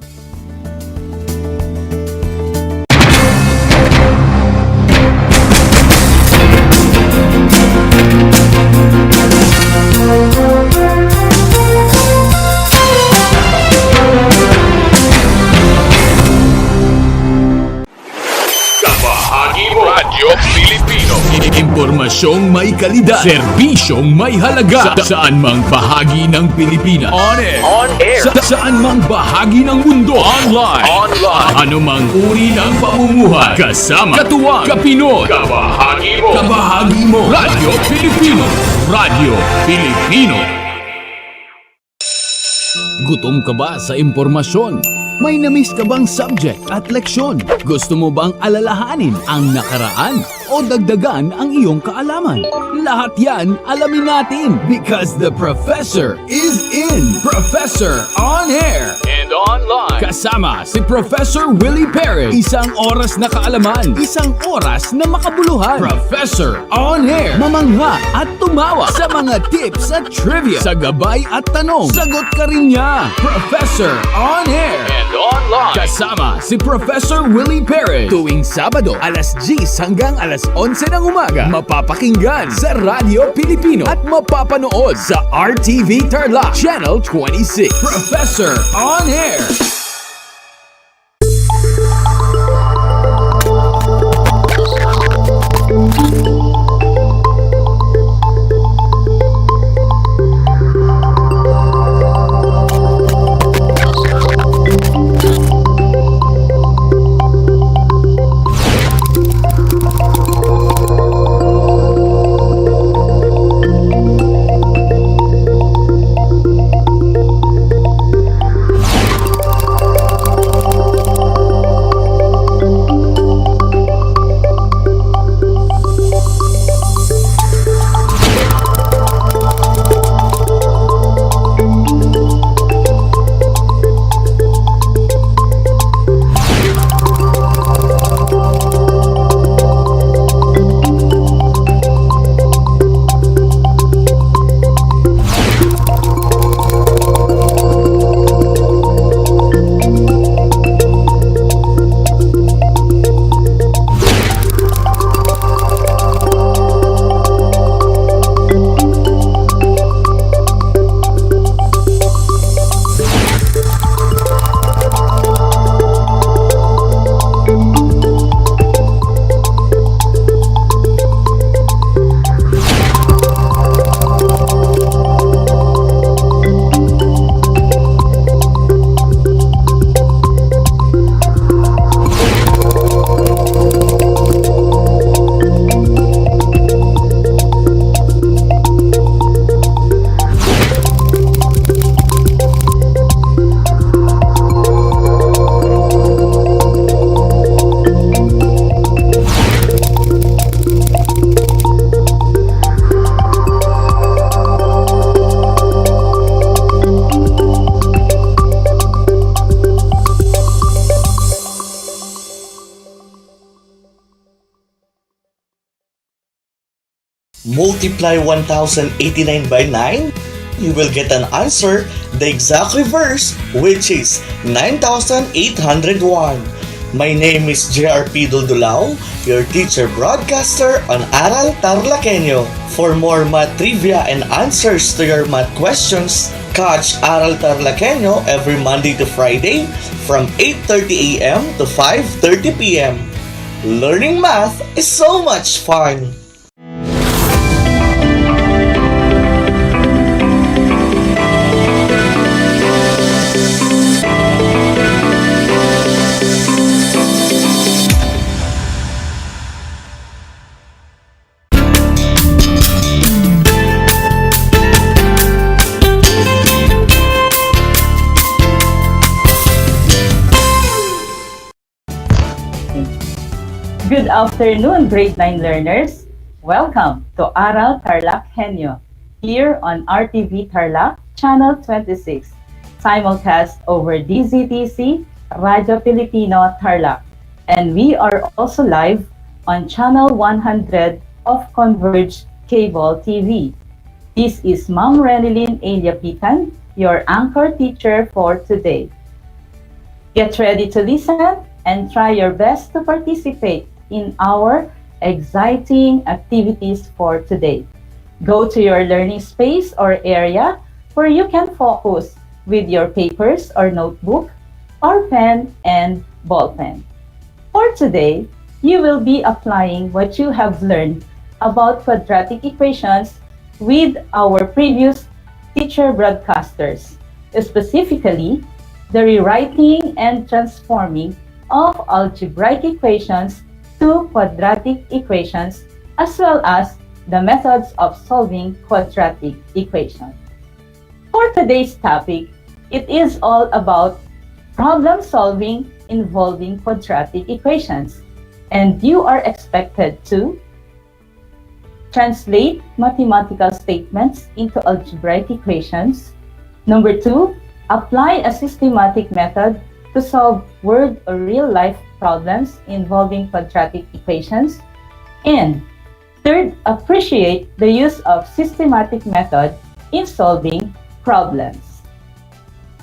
Radyo Pilipino. Impormasyong may kalidad, serbisyong may halaga, saan mang bahagi ng Pilipinas. On air. Saan mang bahagi ng mundo. Online. Ano mang uri ng pamumuhay. Kasama, katuwang, kapinoy. Kabahagi mo. Radyo Pilipino. Radyo Pilipino. Gutom ka ba sa impormasyon? May namiss ka bang subject at leksyon? Gusto mo bang alalahanin ang nakaraan o dagdagan ang iyong kaalaman? Lahat yan alamin natin because the professor is in. Professor on Air. And online. Kasama si Professor Willie Perez. Isang oras na kaalaman, isang oras na makabuluhan. Professor on air. Mamangha at tumawa sa mga tips at trivia. Sa gabay at tanong, sagot ka rin niya. Professor on air and online. Kasama si Professor Willie Perez. Tuwing Sabado, alas 10 hanggang alas 11 ng umaga. Mapapakinggan sa Radyo Pilipino at mapapanood sa RTV Tarlac Channel 26. Professor on air. Multiply 1089 by 9, you will get an answer the exact reverse, which is 9801. My name is JRP Duldulao, your teacher broadcaster on Aral TarlakHenyo. For more math trivia and answers to your math questions, catch Aral TarlakHenyo every Monday to Friday from 8:30 a.m. to 5:30 p.m. Learning math is so much fun! Good afternoon, grade 9 learners. Welcome to Aral TarlakHenyo here on RTV Tarlac, Channel 26, simulcast over DZTC, Radyo Pilipino, Tarlac. And we are also live on Channel 100 of Converge Cable TV. This is Ma'am Renilyn Eliapitan, your anchor teacher for today. Get ready to listen and try your best to participate in our exciting activities for today. Go to your learning space or area where you can focus with your papers or notebook or pen and ball pen. For today, you will be applying what you have learned about quadratic equations with our previous teacher broadcasters, specifically the rewriting and transforming of algebraic equations to quadratic equations, as well as the methods of solving quadratic equations. For today's topic, it is all about problem solving involving quadratic equations, and you are expected to translate mathematical statements into algebraic equations. Number 2, Apply a systematic method to solve word or real-life problems involving quadratic equations. And third, appreciate the use of systematic method in solving problems.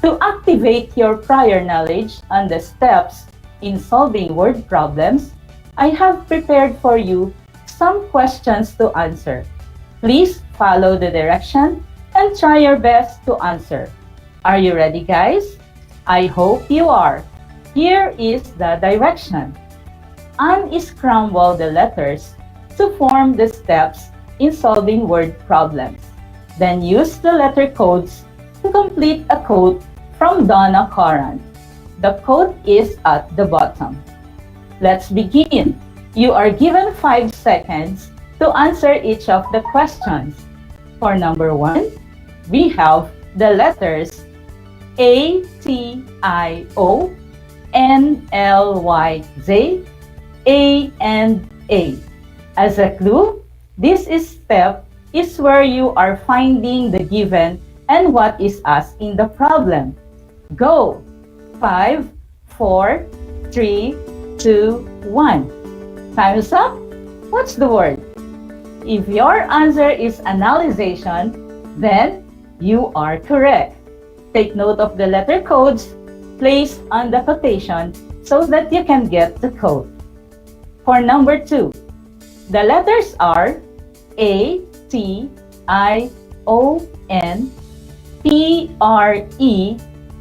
To activate your prior knowledge on the steps in solving word problems, I have prepared for you some questions to answer. Please follow the direction and try your best to answer. Are you ready, guys? I hope you are. Here is the direction. Unscramble the letters to form the steps in solving word problems. Then use the letter codes to complete a code from Donna Coran. The code is at the bottom. Let's begin. You are given 5 seconds to answer each of the questions. For number 1, we have the letters A, T, I, O, N, L, Y, Z, A, and A. As a clue, this step is where you are finding the given and what is asked in the problem. Go! 5, 4, 3, 2, 1. Time is up. What's the word? If your answer is analyzation, then you are correct. Take note of the letter codes placed on the quotation so that you can get the code. For number 2, the letters are A, T, I, O, N, P, R, E,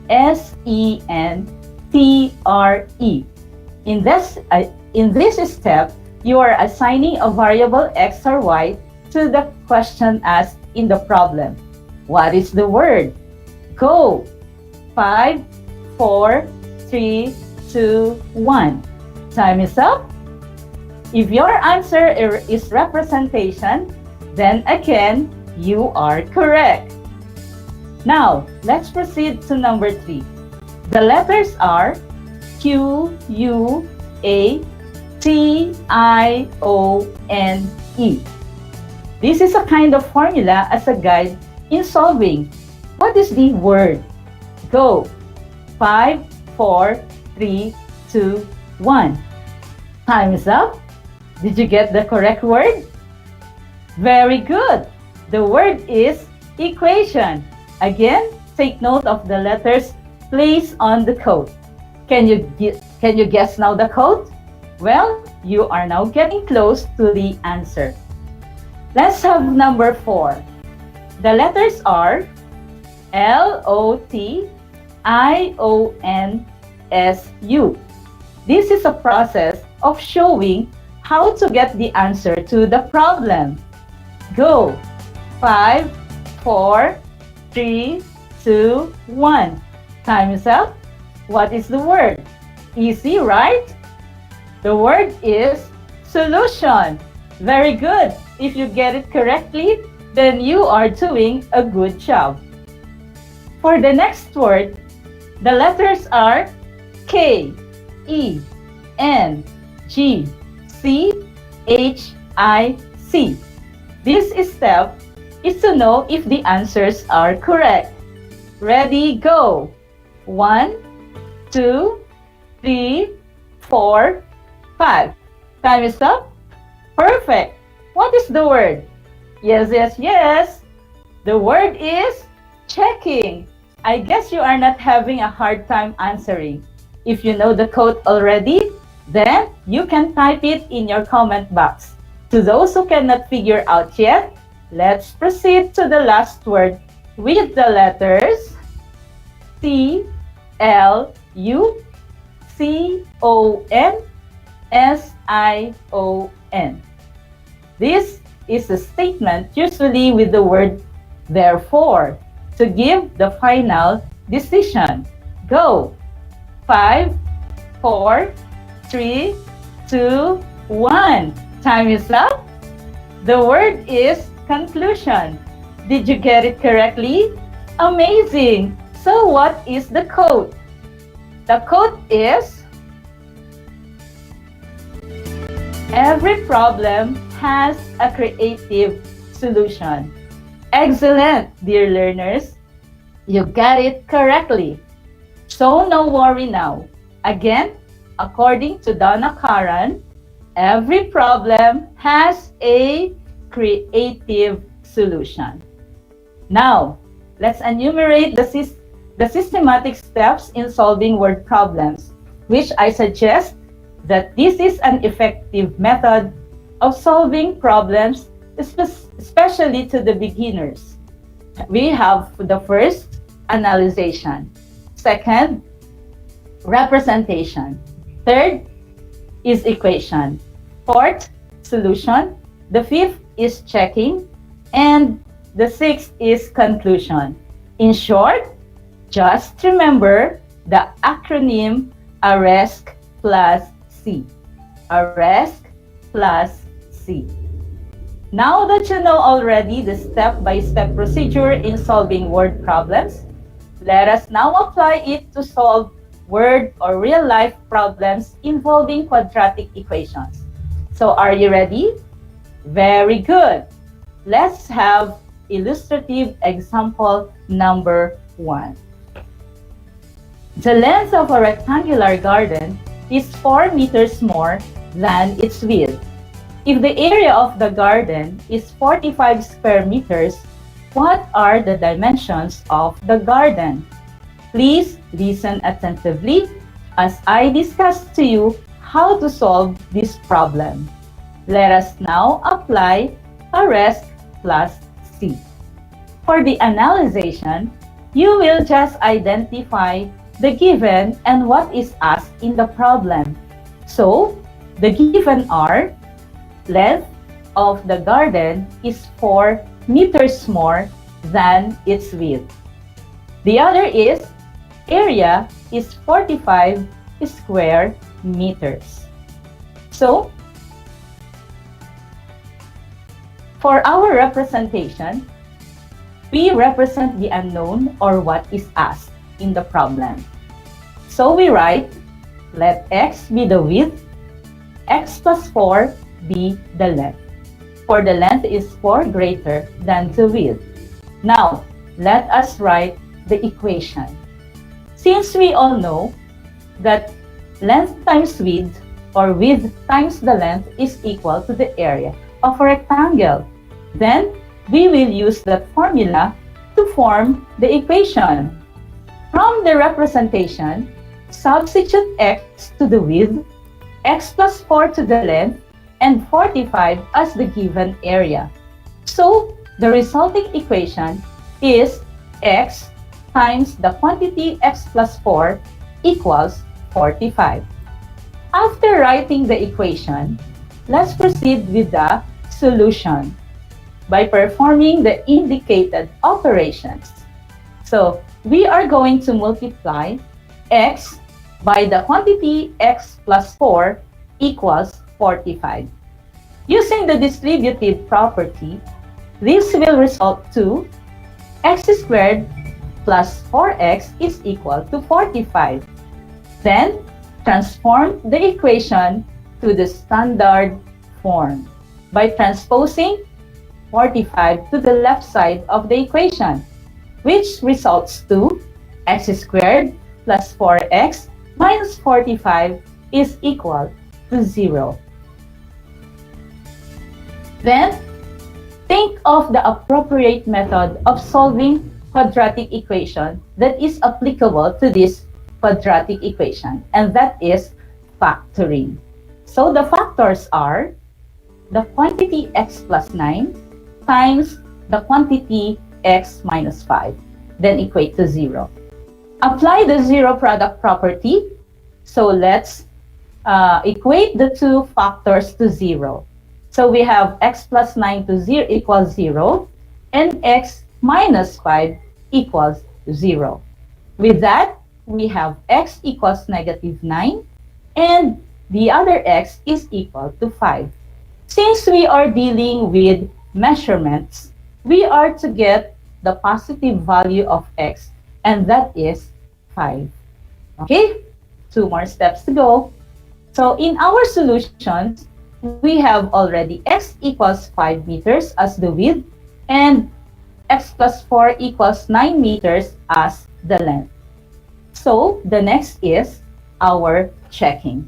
S, E, N, T, R, E. In this step, you are assigning a variable x or y to the question asked in the problem. What is the word? Go! 5, 4, 3, 2, 1. Time is up. If your answer is representation, then again, you are correct. Now, let's proceed to number 3. The letters are Q, U, A, T, I, O, N, E. This is a kind of formula as a guide in solving. What is the word? Go! 5, 4, 3, 2, 1. Time is up. Did you get the correct word? Very good. The word is equation. Again, take note of the letters placed on the code. Can you guess now the code? Well, you are now getting close to the answer. Let's have number 4. The letters are L, O, T, I, O, N, S, U. This is a process of showing how to get the answer to the problem. Go! 5, 4, 3, 2, 1. Time is up. What is the word? Easy, right? The word is solution. Very good. If you get it correctly, then you are doing a good job. For the next word, the letters are K, E, N, G, C, H, I, C. This step is to know if the answers are correct. Ready, go! 1, 2, 3, 4, 5. Time is up. Perfect. What is the word? Yes, yes, yes. The word is checking. I guess you are not having a hard time answering. If you know the code already, then you can type it in your comment box. To those who cannot figure out yet, let's proceed to the last word with the letters C, L, U, C, O, N, S, I, O, N. This is a statement usually with the word therefore to give the final decision. Go! 5, 4, 3, 2, 1. Time is up. The word is conclusion. Did you get it correctly? Amazing! So what is the code? The code is every problem has a creative solution. Excellent, dear learners. You got it correctly. So no worry now. Again, according to Donna Karan, every problem has a creative solution. Now, let's enumerate the systematic steps in solving word problems, which I suggest that this is an effective method of solving problems, especially to the beginners. We have the first, analyzation. Second, representation. Third is equation. Fourth, solution. The fifth is checking. And the sixth is conclusion. In short, just remember the acronym ARESC plus C. ARESC plus C. Now that you know already the step-by-step procedure in solving word problems, let us now apply it to solve word or real-life problems involving quadratic equations. So are you ready? Very good. Let's have illustrative example number 1. The length of a rectangular garden is 4 meters more than its width. If the area of the garden is 45 square meters, what are the dimensions of the garden? Please listen attentively as I discuss to you how to solve this problem. Let us now apply ARESC plus C. For the analyzation, you will just identify the given and what is asked in the problem. So, the given are length of the garden is 4 meters more than its width. The other is area is 45 square meters. So, for our representation, we represent the unknown or what is asked in the problem. So we write, let x be the width, x plus 4 be the length. For the length is 4 greater than the width. Now, let us write the equation. Since we all know that length times width or width times the length is equal to the area of a rectangle, then we will use that formula to form the equation. From the representation, substitute x to the width, x plus 4 to the length, and 45 as the given area. So, the resulting equation is x times the quantity x plus 4 equals 45. After writing the equation, let's proceed with the solution by performing the indicated operations. So, we are going to multiply x by the quantity x plus 4 equals 45. Using the distributive property, this will result to x squared plus 4x is equal to 45. Then, transform the equation to the standard form by transposing 45 to the left side of the equation, which results to x squared plus 4x minus 45 is equal to 0. Then, think of the appropriate method of solving quadratic equation that is applicable to this quadratic equation, and that is factoring. So the factors are the quantity x plus 9 times the quantity x minus 5, then equate to 0. Apply the zero product property. So let's equate the two factors to 0. So we have x plus 9 to 0 equals 0, and x minus 5 equals 0. With that, we have x equals negative 9, and the other x is equal to 5. Since we are dealing with measurements, we are to get the positive value of x, and that is 5. Okay, 2 more steps to go. So in our solutions, we have already x equals 5 meters as the width, and x plus 4 equals 9 meters as the length. So the next is our checking.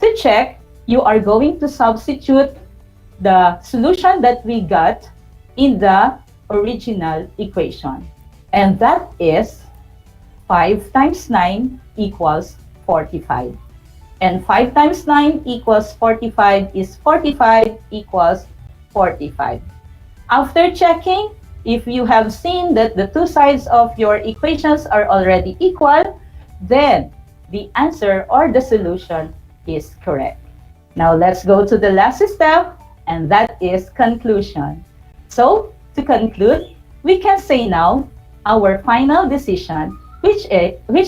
To check, you are going to substitute the solution that we got in the original equation. And that is 5 times 9 equals 45. And 5 times 9 equals 45 is 45 equals 45. After checking, if you have seen that the two sides of your equations are already equal, then the answer or the solution is correct. Now let's go to the last step, and that is conclusion. So, to conclude, we can say now our final decision, which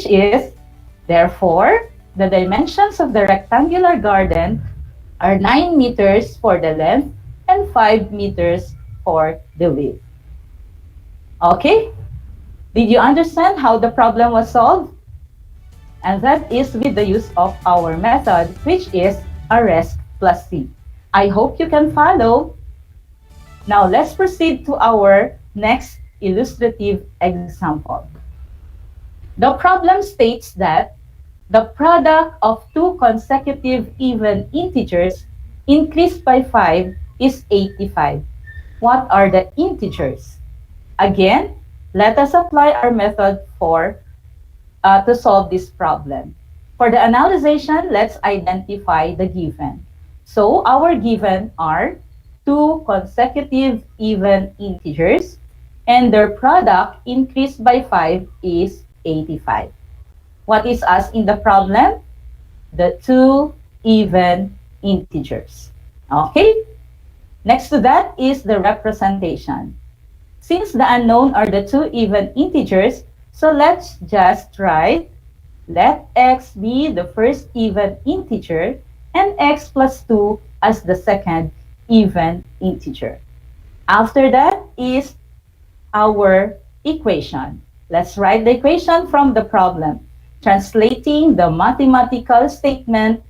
is, therefore, the dimensions of the rectangular garden are 9 meters for the length and 5 meters for the width. Okay? Did you understand how the problem was solved? And that is with the use of our method, which is RS plus C. I hope you can follow. Now let's proceed to our next illustrative example. The problem states that the product of two consecutive even integers increased by 5 is 85. What are the integers? Again, let us apply our method to solve this problem. For the analyzation, let's identify the given. So our given are two consecutive even integers, and their product increased by 5 is 85. What is asked in the problem? The two even integers. Okay? Next to that is the representation. Since the unknown are the two even integers, so let's just write, let x be the first even integer and x plus 2 as the second even integer. After that is our equation. Let's write the equation from the problem. Translating the mathematical statement,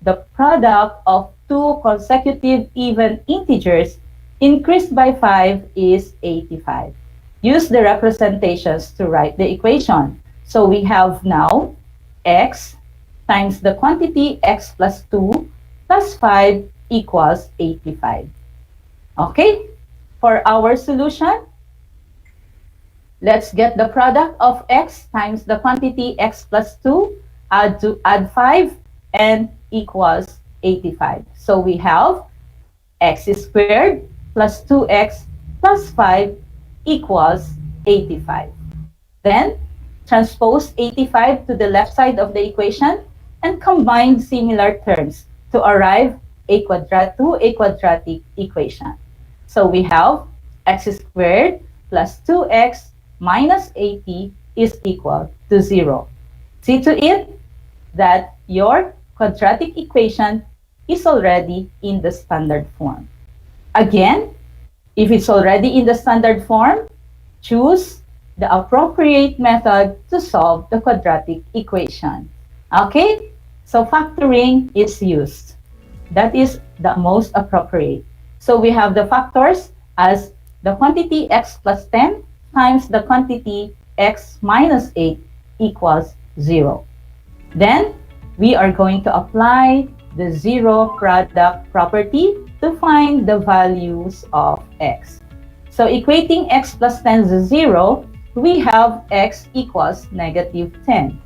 the product of two consecutive even integers increased by 5 is 85. Use the representations to write the equation. So we have now x times the quantity x plus 2 plus 5 equals 85. Okay? For our solution, let's get the product of x times the quantity x plus 2, add 5, and equals 85. So we have x squared plus 2x plus 5 equals 85. Then, transpose 85 to the left side of the equation and combine similar terms to arrive to a quadratic equation. So we have x squared plus 2x minus 80 is equal to 0. See to it that your quadratic equation is already in the standard form. Again, if it's already in the standard form, choose the appropriate method to solve the quadratic equation. Okay? So factoring is used. That is the most appropriate. So we have the factors as the quantity x plus 10 times the quantity x minus 8 equals 0. Then, we are going to apply the zero product property to find the values of x. So equating x plus 10 to 0, we have x equals negative 10.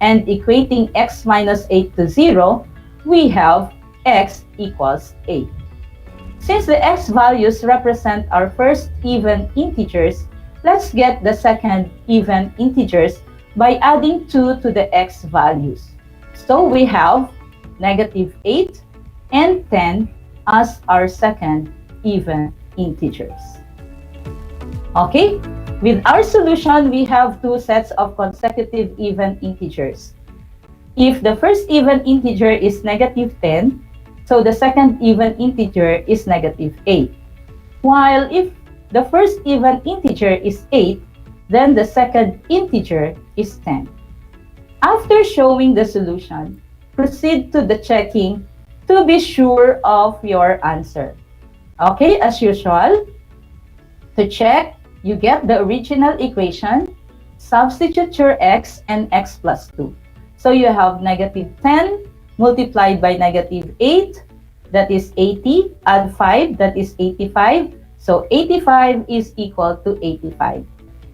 And equating x minus 8 to 0, we have x equals 8. Since the x values represent our first even integers, let's get the second even integers by adding 2 to the x values. So we have negative 8 and 10 as our second even integers. Okay, with our solution, we have two sets of consecutive even integers. If the first even integer is negative 10, so the second even integer is negative 8. While if the first even integer is 8, then the second integer is 10. After showing the solution, proceed to the checking to be sure of your answer. Okay, as usual, to check, you get the original equation, substitute your x and x plus 2. So you have negative 10 multiplied by negative 8, that is 80, add 5, that is 85. So 85 is equal to 85.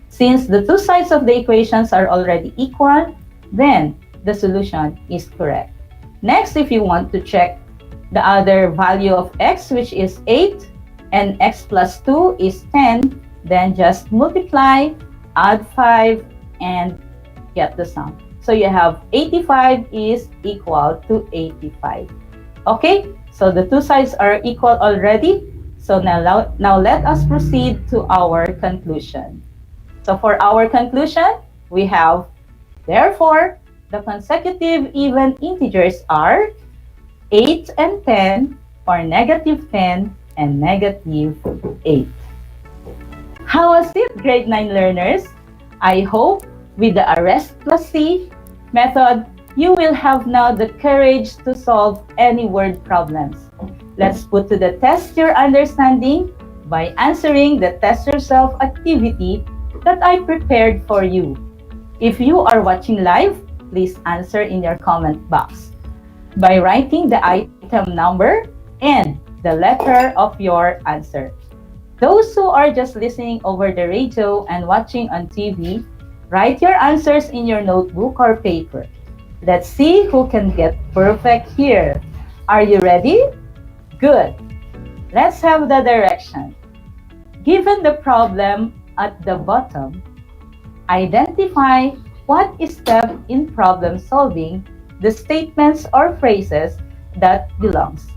Since the two sides of the equations are already equal, then the solution is correct. Next, if you want to check the other value of x, which is 8, and x plus 2 is 10, then just multiply, add 5, and get the sum. So you have 85 is equal to 85. Okay, so the two sides are equal already. So now let us proceed to our conclusion. So for our conclusion, we have, therefore, the consecutive even integers are 8 and 10, or negative 10 and negative 8. How was it, grade 9 learners? I hope with the arrest plus C method, you will have now the courage to solve any word problems. Let's put to the test your understanding by answering the test yourself activity that I prepared for you. If you are watching live, please answer in your comment box by writing the item number and the letter of your answer. Those who are just listening over the radio and watching on TV, write your answers in your notebook or paper. Let's see who can get perfect here. Are you ready? Good. Let's have the direction. Given the problem at the bottom, identify what step in problem solving the statements or phrases that belongs.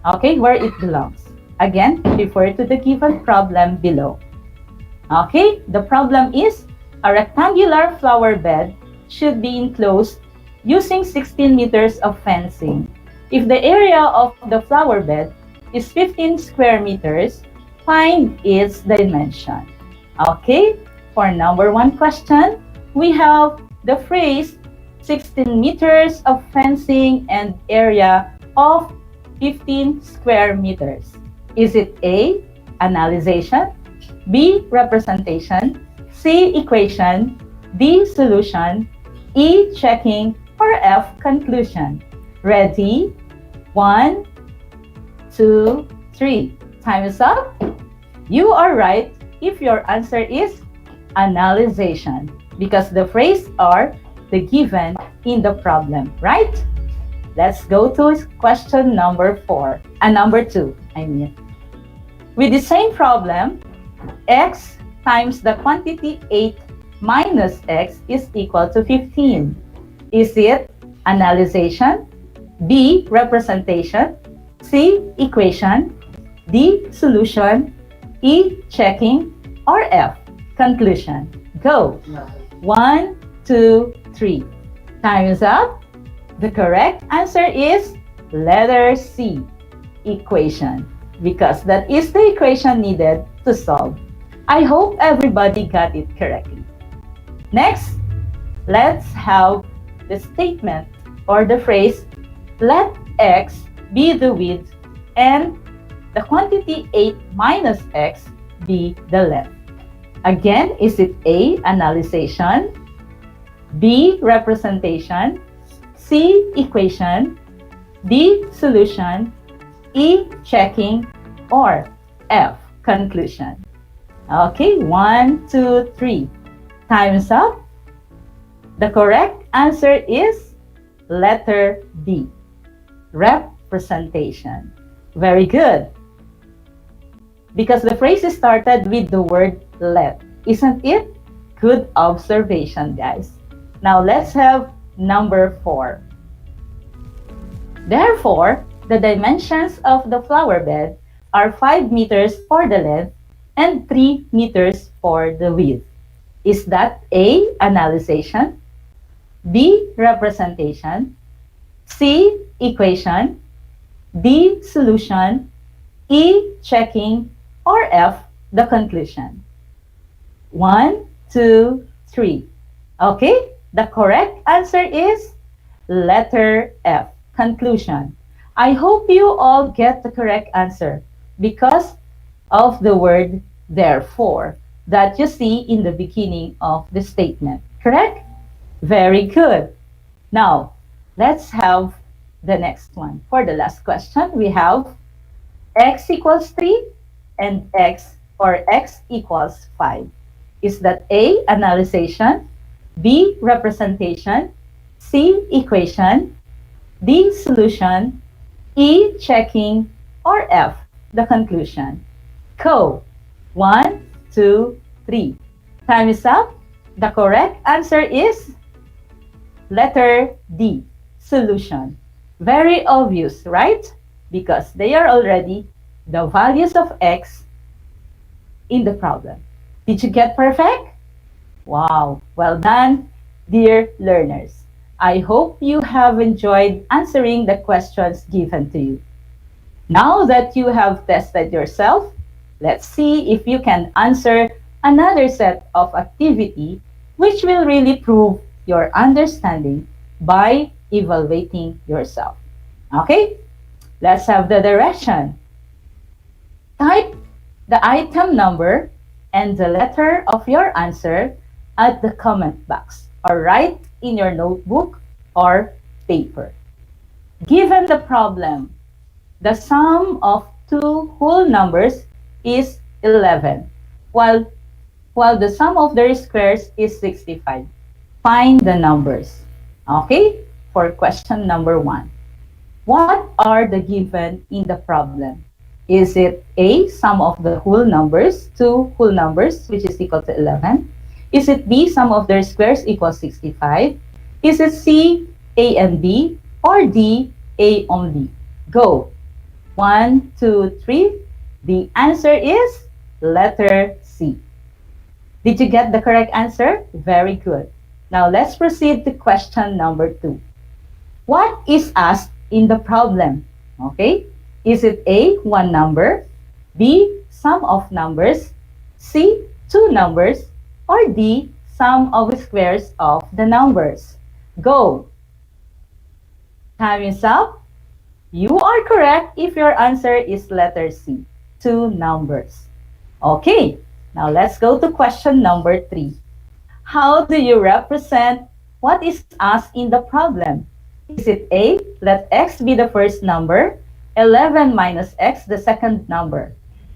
Okay, where it belongs. Again, refer to the given problem below. Okay, the problem is a rectangular flower bed should be enclosed using 16 meters of fencing. If the area of the flower bed is 15 square meters, find its dimension. Okay, for number 1 question, we have the phrase 16 meters of fencing and area of 15 square meters. Is it A, analyzation, B, representation, C, equation, D, solution, E, checking, or F, conclusion? Ready? 1, 2, 3. Time is up. You are right if your answer is analyzation, because the phrase are the given in the problem, right? Let's go to question number 4, number 2, I mean. With the same problem, x times the quantity 8 minus x is equal to 15. Is it analyzation, B, representation, C, equation, D, solution, E, checking, or F, conclusion? Go. 1, 2, 3. Time is up. The correct answer is letter C, equation, because that is the equation needed to solve. I hope everybody got it correctly. Next, let's have the statement or the phrase, let x be the width and the quantity 8 minus x be the length. Again, is it A, analyzation, B, representation, C, equation, D, solution, E, checking, or F, conclusion? Okay, 1, 2, 3. Time's up. The correct answer is letter D, representation. Very good. Because the phrase started with the word let. Isn't it? Good observation, guys. Now let's have number 4. Therefore, the dimensions of the flower bed are 5 meters for the length and 3 meters for the width. Is that A, analyzation, B, representation, C, equation, D, solution, E, checking, or F, the conclusion? 1, 2, 3. Okay, the correct answer is letter F, conclusion. I hope you all get the correct answer because of the word therefore. that you see in the beginning of the statement. Correct? Very good. Now, let's have the next one. For the last question, we have x equals 3 and x equals 5. Is that A, analyzation, B, representation, C, equation, D, solution, E, checking, or F, the conclusion? Go. 1, 2, 3. Time is up. The correct answer is letter D, solution. Very obvious, right? Because they are already the values of x in the problem. Did you get perfect? Wow, well done, dear learners. I hope you have enjoyed answering the questions given to you. Now that you have tested yourself, let's see if you can answer another set of activity which will really prove your understanding by evaluating yourself. Okay, let's have the direction. Type the item number and the letter of your answer at the comment box or write in your notebook or paper. Given the problem, the sum of two whole numbers is 11, while the sum of their squares is 65. Find the numbers. Okay, for question number 1. What are the given in the problem? Is it A, sum of the whole numbers, two whole numbers, which is equal to 11? Is it B, sum of their squares equals 65? Is it C, A and B, or D, A only? Go. 1, 2, 3. The answer is letter C. Did you get the correct answer? Very good. Now let's proceed to question number 2. What is asked in the problem? Okay. Is it A, one number, B, sum of numbers, C, two numbers, or D, sum of squares of the numbers? Go. Time is up. You are correct if your answer is letter C, two numbers. Okay, now let's go to question number 3. How do you represent what is asked in the problem? Is it A, let x be the first number, 11 minus x the second number?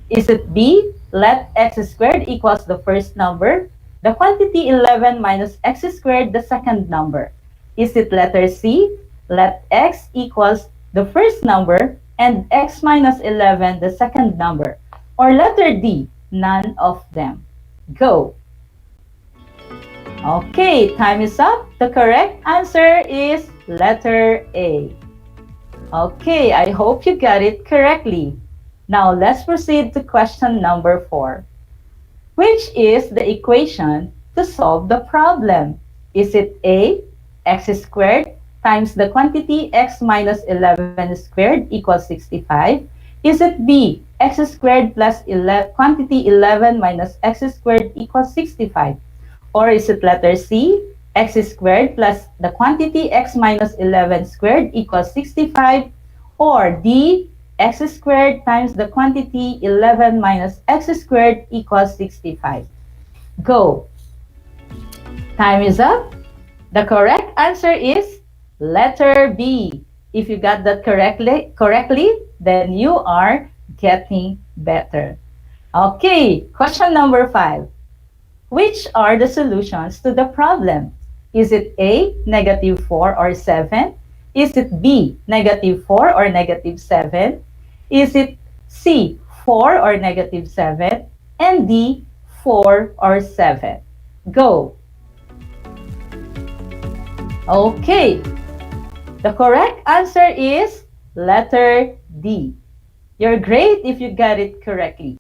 Is it B, let x squared equals the first number, the quantity 11 minus x squared the second number? Is it letter C, let x equals the first number and x minus 11 the second number? Or letter D, none of them? Go. Okay, time is up. The correct answer is letter A. Okay, I hope you got it correctly. Now let's proceed to question number 4. Which is the equation to solve the problem? Is it A, x squared times the quantity x minus 11 squared equals 65? Is it B, x squared plus quantity 11 minus x squared equals 65? Or is it letter C, x squared plus the quantity x minus 11 squared equals 65? Or D, x squared times the quantity 11 minus x squared equals 65? Go. Time is up. The correct answer is letter B. If you got that correctly, then you are getting better. Okay, question number 5. Which are the solutions to the problem? Is it A, negative 4 or 7? Is it B, negative 4 or negative 7? Is it C, 4 or negative 7? And D, 4 or 7? Go. Okay. The correct answer is letter D. You're great if you got it correctly.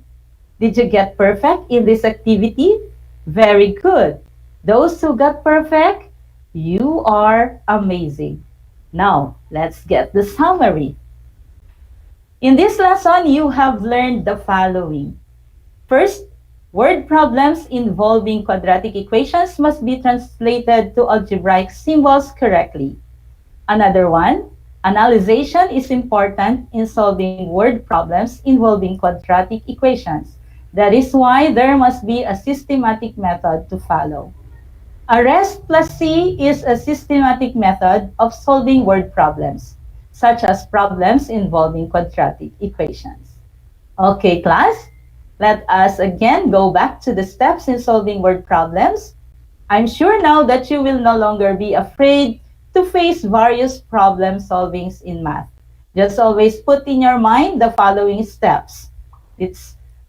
Did you get perfect in this activity? Very good. Those who got perfect, you are amazing. Now, let's get the summary. In this lesson, you have learned the following. First, word problems involving quadratic equations must be translated to algebraic symbols correctly. Another one, analyzation is important in solving word problems involving quadratic equations. That is why there must be a systematic method to follow. Arrest plus C is a systematic method of solving word problems, such as problems involving quadratic equations. Okay, class, let us again go back to the steps in solving word problems. I'm sure now that you will no longer be afraid to face various problem solvings in math. Just always put in your mind the following steps.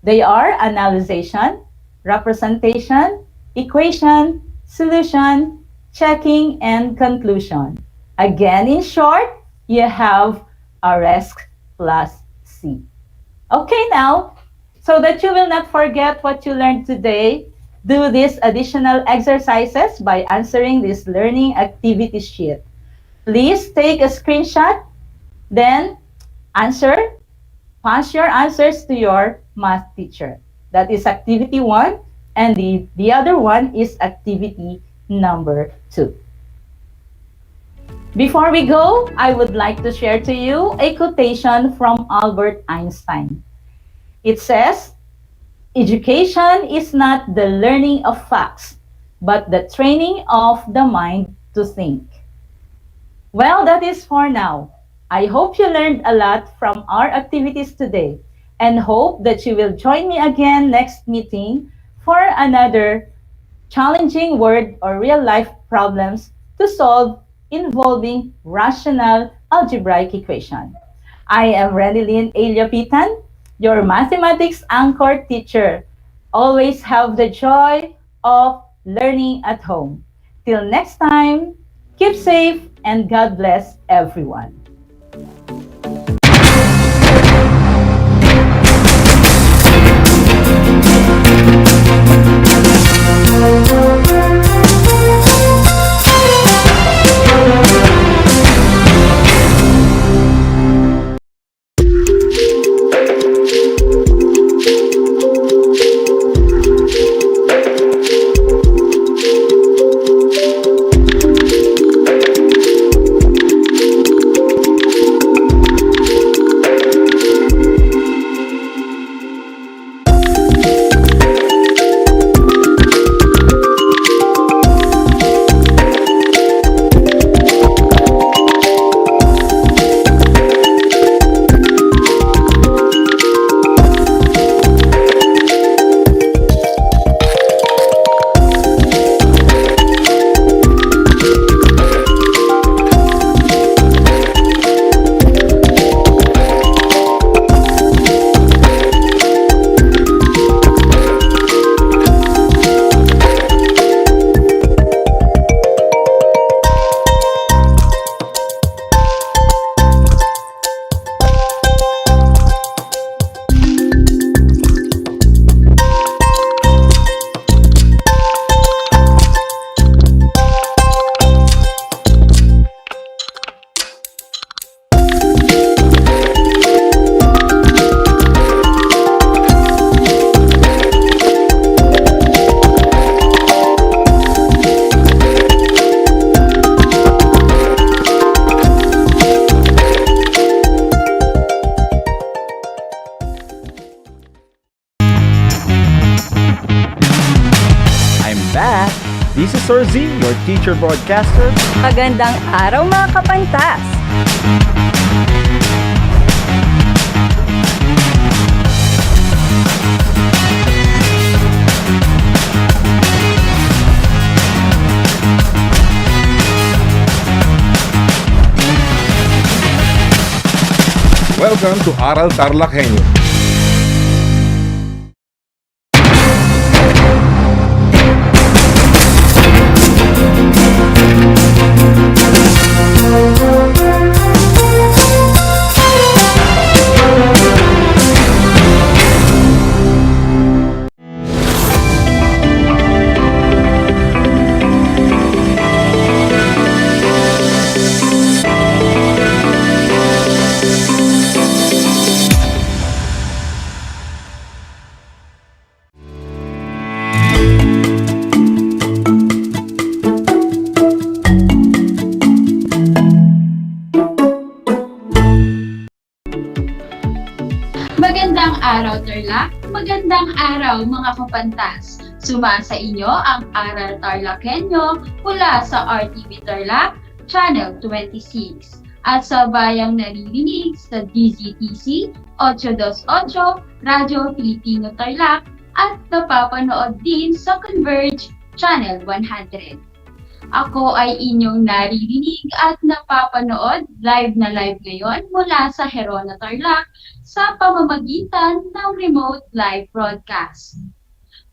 They are analyzation, representation, equation, solution, checking, and conclusion. Again, in short, you have arrest plus C. Okay, now, so that you will not forget what you learned today, do these additional exercises by answering this learning activity sheet. Please take a screenshot, then pass your answers to your math teacher. That is activity 1, and the other one is activity number 2. Before we go, I would like to share to you a quotation from Albert Einstein. It says, "Education is not the learning of facts, but the training of the mind to think." Well, that is for now. I hope you learned a lot from our activities today and hope that you will join me again next meeting for another challenging word or real-life problems to solve involving rational algebraic equation. I am Renilyn Eliopitan, your mathematics anchor teacher. Always have the joy of learning at home. Till next time, keep safe and God bless everyone. This is Sir Z, your teacher broadcaster. Magandang araw mga kapantas! Welcome to Aral TarlakHenyo. Magandang araw mga kapantas! Sumasa inyo ang Aral TarlakHenyo mula sa RTV Tarlac, Channel 26 at sa bayang naririnig sa DZTC 828 Radyo Pilipino Tarlac at napapanood din sa Converge Channel 100. Ako ay inyong naririnig at napapanood live na live ngayon mula sa Herona Tarlac sa pamamagitan ng remote live broadcast.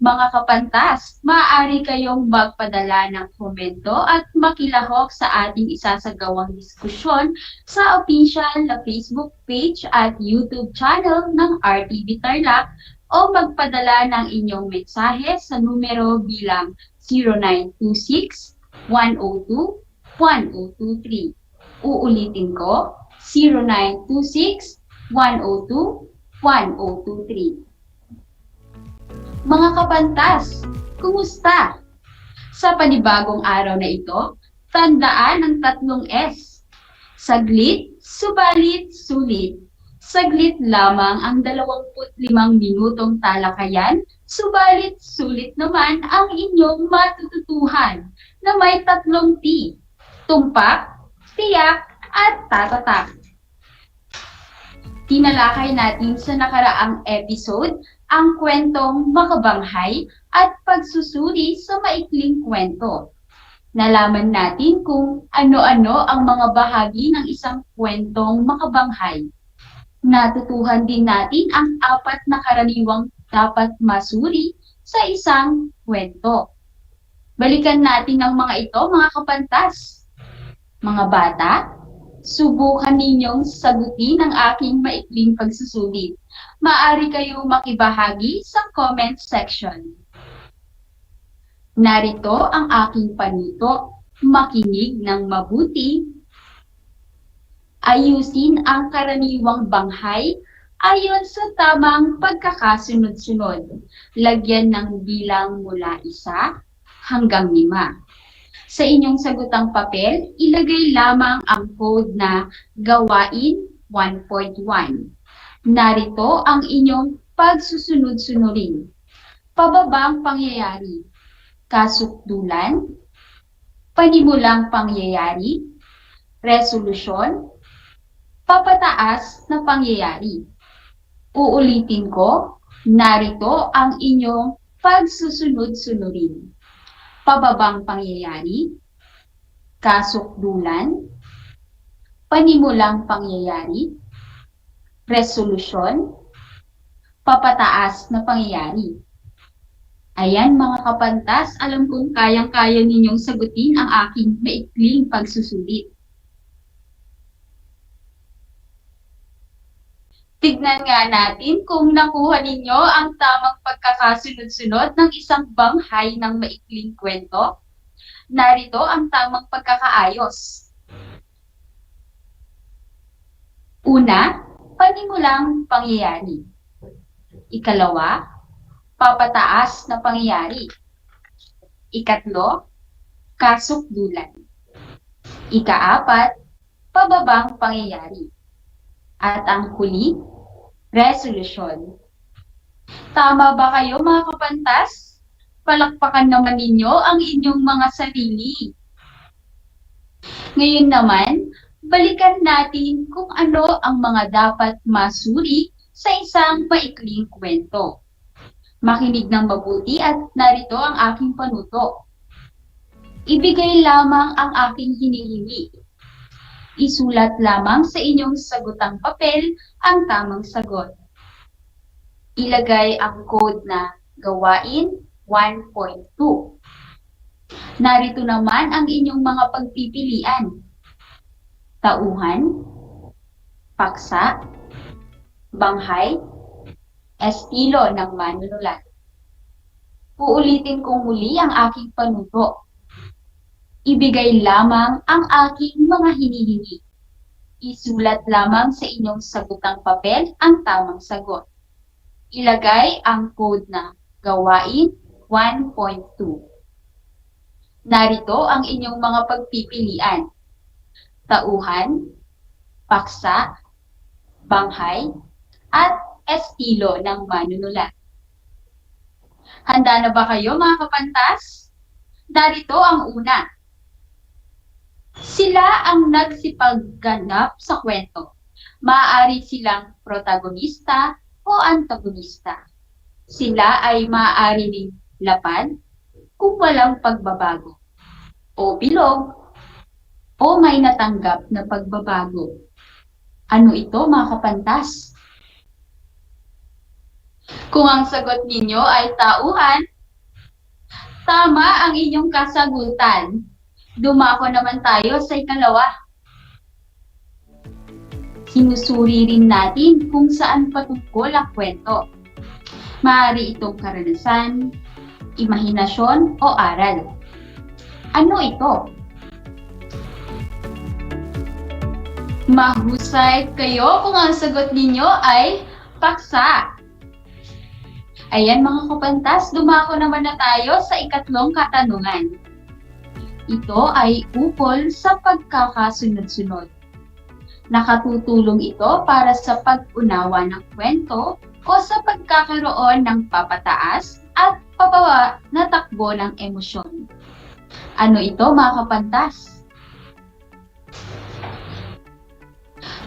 Mga kapantas, maaari kayong magpadala ng komento at makilahok sa ating isasagawang diskusyon sa official na Facebook page at YouTube channel ng RTV Tarlac o magpadala ng inyong mensahe sa numero bilang 0926 102 1023. Uulitin ko, 0926 102 1023. Mga kapantas, kumusta? Sa panibagong araw na ito, tandaan ang 3 S. Saglit, subalit, sulit. Saglit lamang ang 25 minutong talakayan, subalit sulit naman ang inyong matututuhan na may 3 T, tumpak, tiyak, at tatatak. Tinalakay natin sa nakaraang episode ang kwentong makabanghay at pagsusuri sa maikling kwento. Nalaman natin kung ano-ano ang mga bahagi ng isang kwentong makabanghay. Natutuhan din natin ang 4 na karaniwang dapat masuri sa isang kwento. Balikan natin ang mga ito, mga kapantas. Mga bata, subukan ninyong sagutin ang aking maikling pagsusulit. Maaari kayo makibahagi sa comment section. Narito ang aking panuto, makinig ng mabuti. Ayusin ang karaniwang banghay ayon sa tamang pagkakasunod-sunod. Lagyan ng bilang mula 1 hanggang 5. Sa inyong sagutang papel, ilagay lamang ang code na gawain 1.1. Narito ang inyong pagsusunod-sunurin. Pababang pangyayari, kasukdulan, panimulang pangyayari, resolusyon, papataas na pangyayari. Uulitin ko, narito ang inyong pagsusunod-sunurin. Pababang pangyayari, kasukdulan, panimulang pangyayari, resolusyon, papataas na pangyayari. Ayan mga kapantas, alam kong kayang-kaya ninyong sagutin ang aking maikling pagsusulit. Tignan nga natin kung nakuha ninyo ang tamang pagkakasunod-sunod ng isang banghay ng maikling kwento. Narito ang tamang pagkakaayos. Una, panimulang pangyayari. Ikalawa, papataas na pangyayari. Ikatlo, kasukdulan. Ika-4, pababang pangyayari. At ang huli, resolusyon. Tama ba kayo mga kapantas? Palakpakan naman ninyo ang inyong mga sarili. Ngayon naman, balikan natin kung ano ang mga dapat masuri sa isang maikling kwento. Makinig ng mabuti at narito ang aking panuto. Ibigay lamang ang aking hinihingi. Isulat lamang sa inyong sagutang papel ang tamang sagot. Ilagay ang code na gawain 1.2. Narito naman ang inyong mga pagpipilian. Tauhan, paksa, banghay, estilo ng manunulat. Uulitin kong muli ang aking panuto. Ibigay lamang ang aking mga hinihingi. Isulat lamang sa inyong sagutang papel ang tamang sagot. Ilagay ang code na gawain 1.2. Narito ang inyong mga pagpipilian. Tauhan, paksa, banghay, at estilo ng manunulat. Handa na ba kayo mga kapantas? Narito ang una. Sila ang nagsipagganap sa kwento. Maaari silang protagonista o antagonista. Sila ay maaari ring lapad kung walang pagbabago, o bilog, o may natanggap na pagbabago. Ano ito mga kapantas? Kung ang sagot ninyo ay tauhan, tama ang inyong kasagutan. Dumako naman tayo sa ikalawa. Sinusuri rin natin kung saan patungkol ang kwento. Maaari itong karanasan, imahinasyon o aral. Ano ito? Mahusay kayo kung ang sagot ninyo ay paksa. Ayan mga kapantas, dumako naman na tayo sa ikatlong katanungan. Ito ay ukol sa pagkakasunod-sunod. Nakatutulong ito para sa pag-unawa ng kwento o sa pagkakaroon ng papataas at pababa na takbo ng emosyon. Ano ito mga kapantas?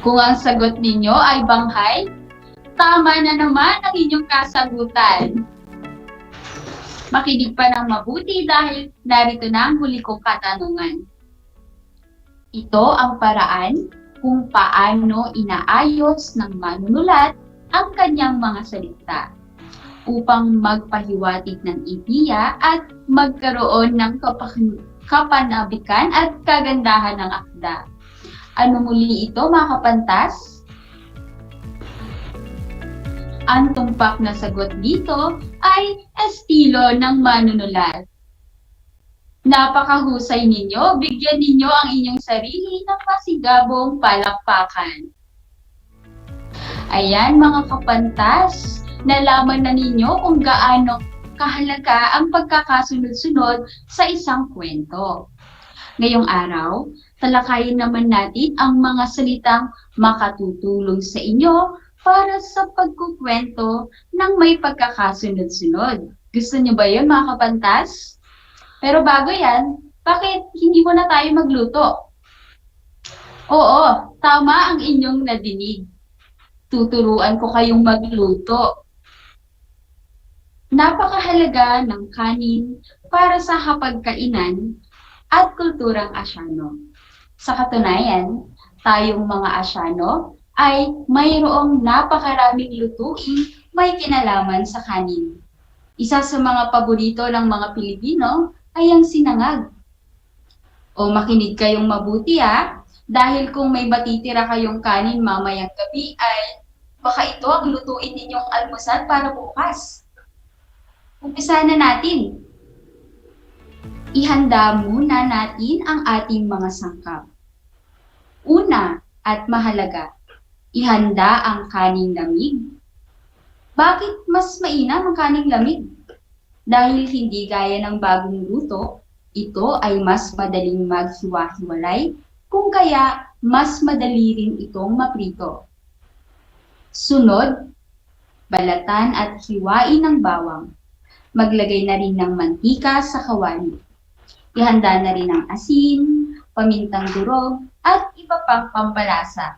Kung ang sagot ninyo ay banghay, tama na naman ang inyong kasagutan. Makinig pa ng mabuti dahil narito na ang huli kong katanungan. Ito ang paraan kung paano inaayos ng manunulat ang kanyang mga salita upang magpahiwatig ng ideya at magkaroon ng kapanabikan at kagandahan ng akda. Ano muli ito mga kapantas? Ang tumpak na sagot dito ay estilo ng manunulat. Napakahusay ninyo, bigyan ninyo ang inyong sarili ng masigabong palakpakan. Ayan mga kapantas, nalaman na ninyo kung gaano kahalaga ang pagkakasunod-sunod sa isang kwento. Ngayong araw, talakayin naman natin ang mga salitang makatutulong sa inyo para sa pagkukwento ng may pagkakasunod-sunod. Gusto niyo ba yun mga kapantas? Pero bago yan, bakit hindi mo na tayo magluto? Oo, tama ang inyong nadinig. Tuturuan ko kayong magluto. Napakahalaga ng kanin para sa hapagkainan at kulturang Asyano. Sa katunayan, tayong mga Asyano ay mayroong napakaraming lutuin may kinalaman sa kanin. Isa sa mga paborito ng mga Pilipino ay ang sinangag. O makinig kayong mabuti dahil kung may matitira kayong kanin mamayang gabi ay baka ito ang lutuin ninyong almusal para bukas. Umpisa na natin. Ihanda muna natin ang ating mga sangkap. Una at mahalaga, ihanda ang kaning lamig. Bakit mas mainam ang kaning lamig? Dahil hindi gaya ng bagong luto, ito ay mas madaling maghiwa-hiwalay, kung kaya mas madali rin itong maprito. Sunod, balatan at hiwain ng bawang. Maglagay na rin ng mantika sa kawali. Ihanda na rin ang asin, pamintang durog, at iba pang pampalasa.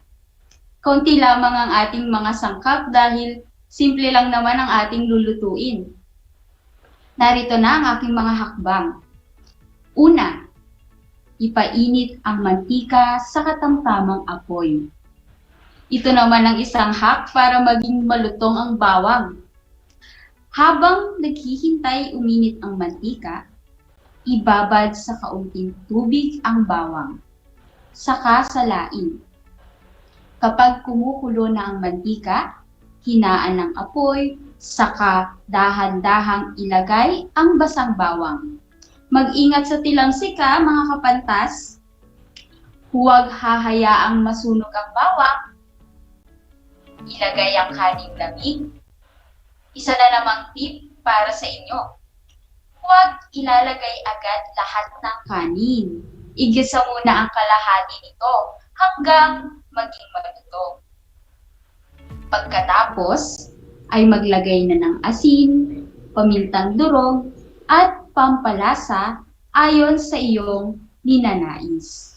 Konti lamang ang ating mga sangkap dahil simple lang naman ang ating lulutuin. Narito na ang aking mga hakbang. Una, ipainit ang mantika sa katamtamang apoy. Ito naman ang isang hack para maging malutong ang bawang. Habang naghihintay uminit ang mantika, ibabad sa kaunting tubig ang bawang. Saka salain. Kapag kumukulo na ang mantika, hinaan ng apoy, saka dahan-dahang ilagay ang basang bawang. Mag-ingat sa tilamsik mga kapantas. Huwag hahayaang masunog ang bawang. Ilagay ang kaning lamig. Isa na namang tip para sa inyo. Huwag ilalagay agad lahat ng kanin. Igisa muna ang kalahati nito hanggang maging maluto. Pagkatapos ay maglagay na ng asin, pamintang durog, at pampalasa ayon sa iyong ninanais.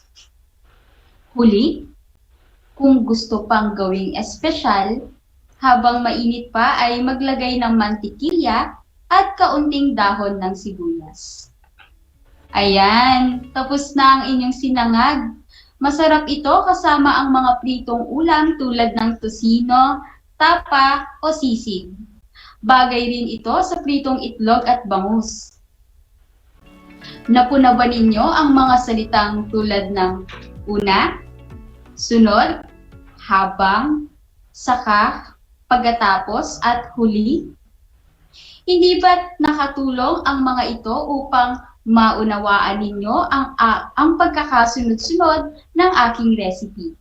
Huli, kung gusto pang gawing espesyal, habang mainit pa ay maglagay ng mantikilya at kaunting dahon ng sibuyas. Ayan, tapos na ang inyong sinangag. Masarap ito kasama ang mga pritong ulam tulad ng tosino, tapa o sisig. Bagay rin ito sa pritong itlog at bangus. Napuna ba ninyo ang mga salitang tulad ng una, sunod, habang, saka, pagkatapos at huli? Hindi ba nakatulong ang mga ito upang maunawaan ninyo ang pagkakasunod-sunod ng aking recipe?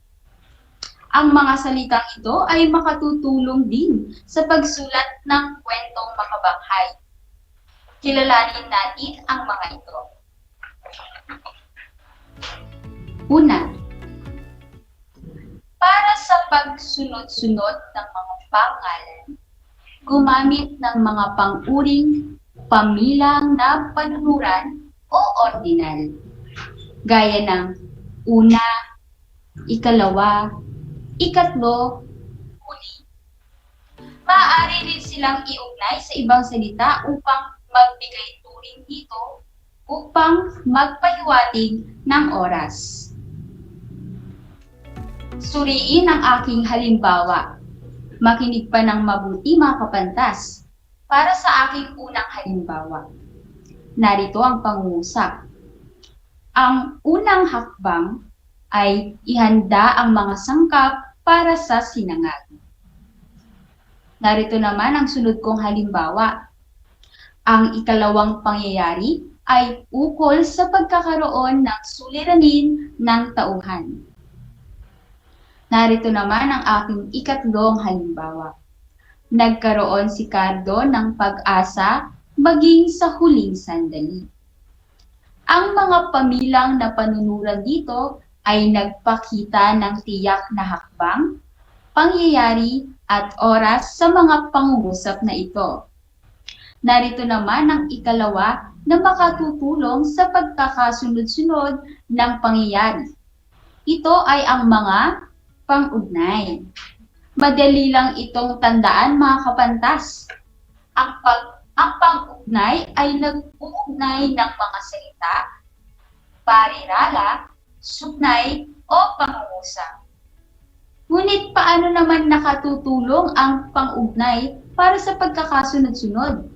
Ang mga salitang ito ay makatutulong din sa pagsulat ng kwentong makabanghay. Kilalanin natin ang mga ito. Una, para sa pagsunod-sunod ng mga pangalan, gumamit ng mga pang-uring pamilang na panunuran o ordinal, gaya ng una, ikalawa, ikatlo, huli. Maaari rin silang iugnay sa ibang salita upang magbigay turing dito upang magpahiwatig ng oras. Suriin ang aking halimbawa. Makinig pa ng mabuti mga kapantas para sa aking unang halimbawa. Narito ang pangungusap. Ang unang hakbang ay ihanda ang mga sangkap para sa sinangag. Narito naman ang sunod kong halimbawa. Ang ikalawang pangyayari ay ukol sa pagkakaroon ng suliranin ng tauhan. Narito naman ang aking ikatlong halimbawa. Nagkaroon si Cardo ng pag-asa maging sa huling sandali. Ang mga pamilang na panunuran dito ay nagpakita ng tiyak na hakbang, pangyayari at oras sa mga pangungusap na ito. Narito naman ang ikalawa na makatutulong sa pagkakasunod-sunod ng pangyayari. Ito ay ang mga pang-ugnay. Madali lang itong tandaan mga kapantas. Ang pang-ugnay ay nag-uugnay ng mga salita, parirala, sugnay o pangungusap. Ngunit paano naman nakatutulong ang pang-ugnay para sa pagkakasunod-sunod?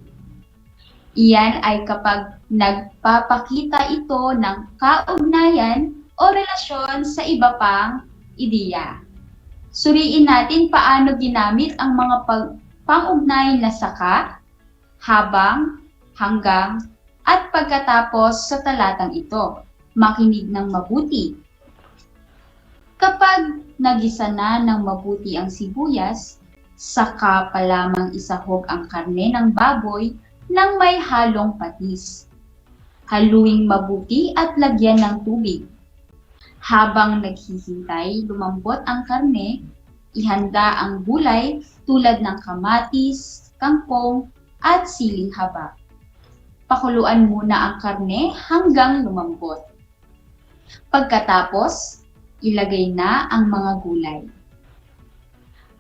Iyan ay kapag nagpapakita ito ng kaugnayan o relasyon sa iba pang ideya. Suriin natin paano ginamit ang mga pang-ugnay na saka, habang, hanggang, at pagkatapos sa talatang ito. Makinig ng mabuti. Kapag nagisa na ng mabuti ang sibuyas, saka pa lamang isahog ang karne ng baboy nang may halong patis. Haluing mabuti at lagyan ng tubig. Habang naghihintay lumambot ang karne, ihanda ang gulay tulad ng kamatis, kangkong, at siling haba. Pakuluan muna ang karne hanggang lumambot. Pagkatapos, ilagay na ang mga gulay.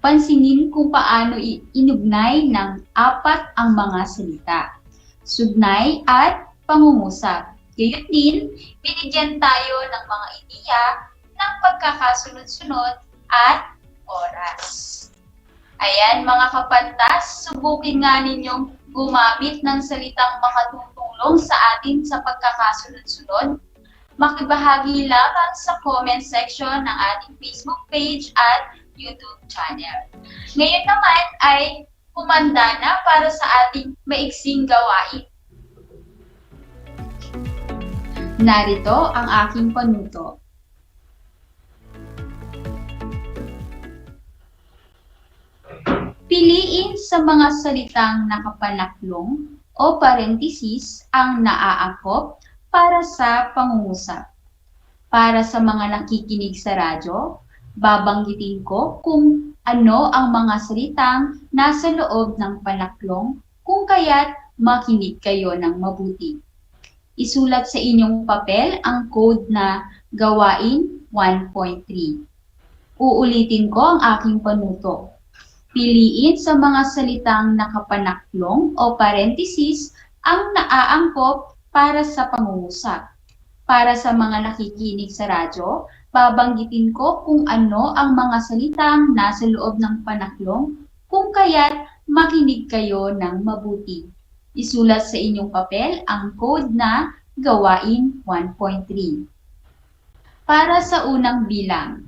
Pansinin kung paano inugnay ng apat ang mga salita, sugnay at pangungusap. Gayon din, binigyan tayo ng mga ideya ng pagkakasunod-sunod at oras. Ayan mga kapantas, subukin nga ninyong gumamit ng salitang makatutulong sa atin sa pagkakasunod-sunod. Makibahagi lamang sa comment section ng ating Facebook page at YouTube channel. Ngayon naman ay kumanda na para sa ating maiksing gawain. Narito ang aking panuto. Piliin sa mga salitang nakapanaklong o parenthesis ang naaakop para sa pangungusap. Para sa mga nakikinig sa radyo, babanggitin ko kung ano ang mga salitang nasa loob ng panaklong, kung kaya't makinig kayo ng mabuti. Isulat sa inyong papel ang code na Gawain 1.3. Uulitin ko ang aking panuto. Piliin sa mga salitang nakapanaklong o parenthesis ang naaangkop para sa pangungusap. Para sa mga nakikinig sa radyo, babanggitin ko kung ano ang mga salitang nasa loob ng panaklong, kung kaya't makinig kayo ng mabuti. Isulat sa inyong papel ang code na Gawain 1.3. Para sa unang bilang.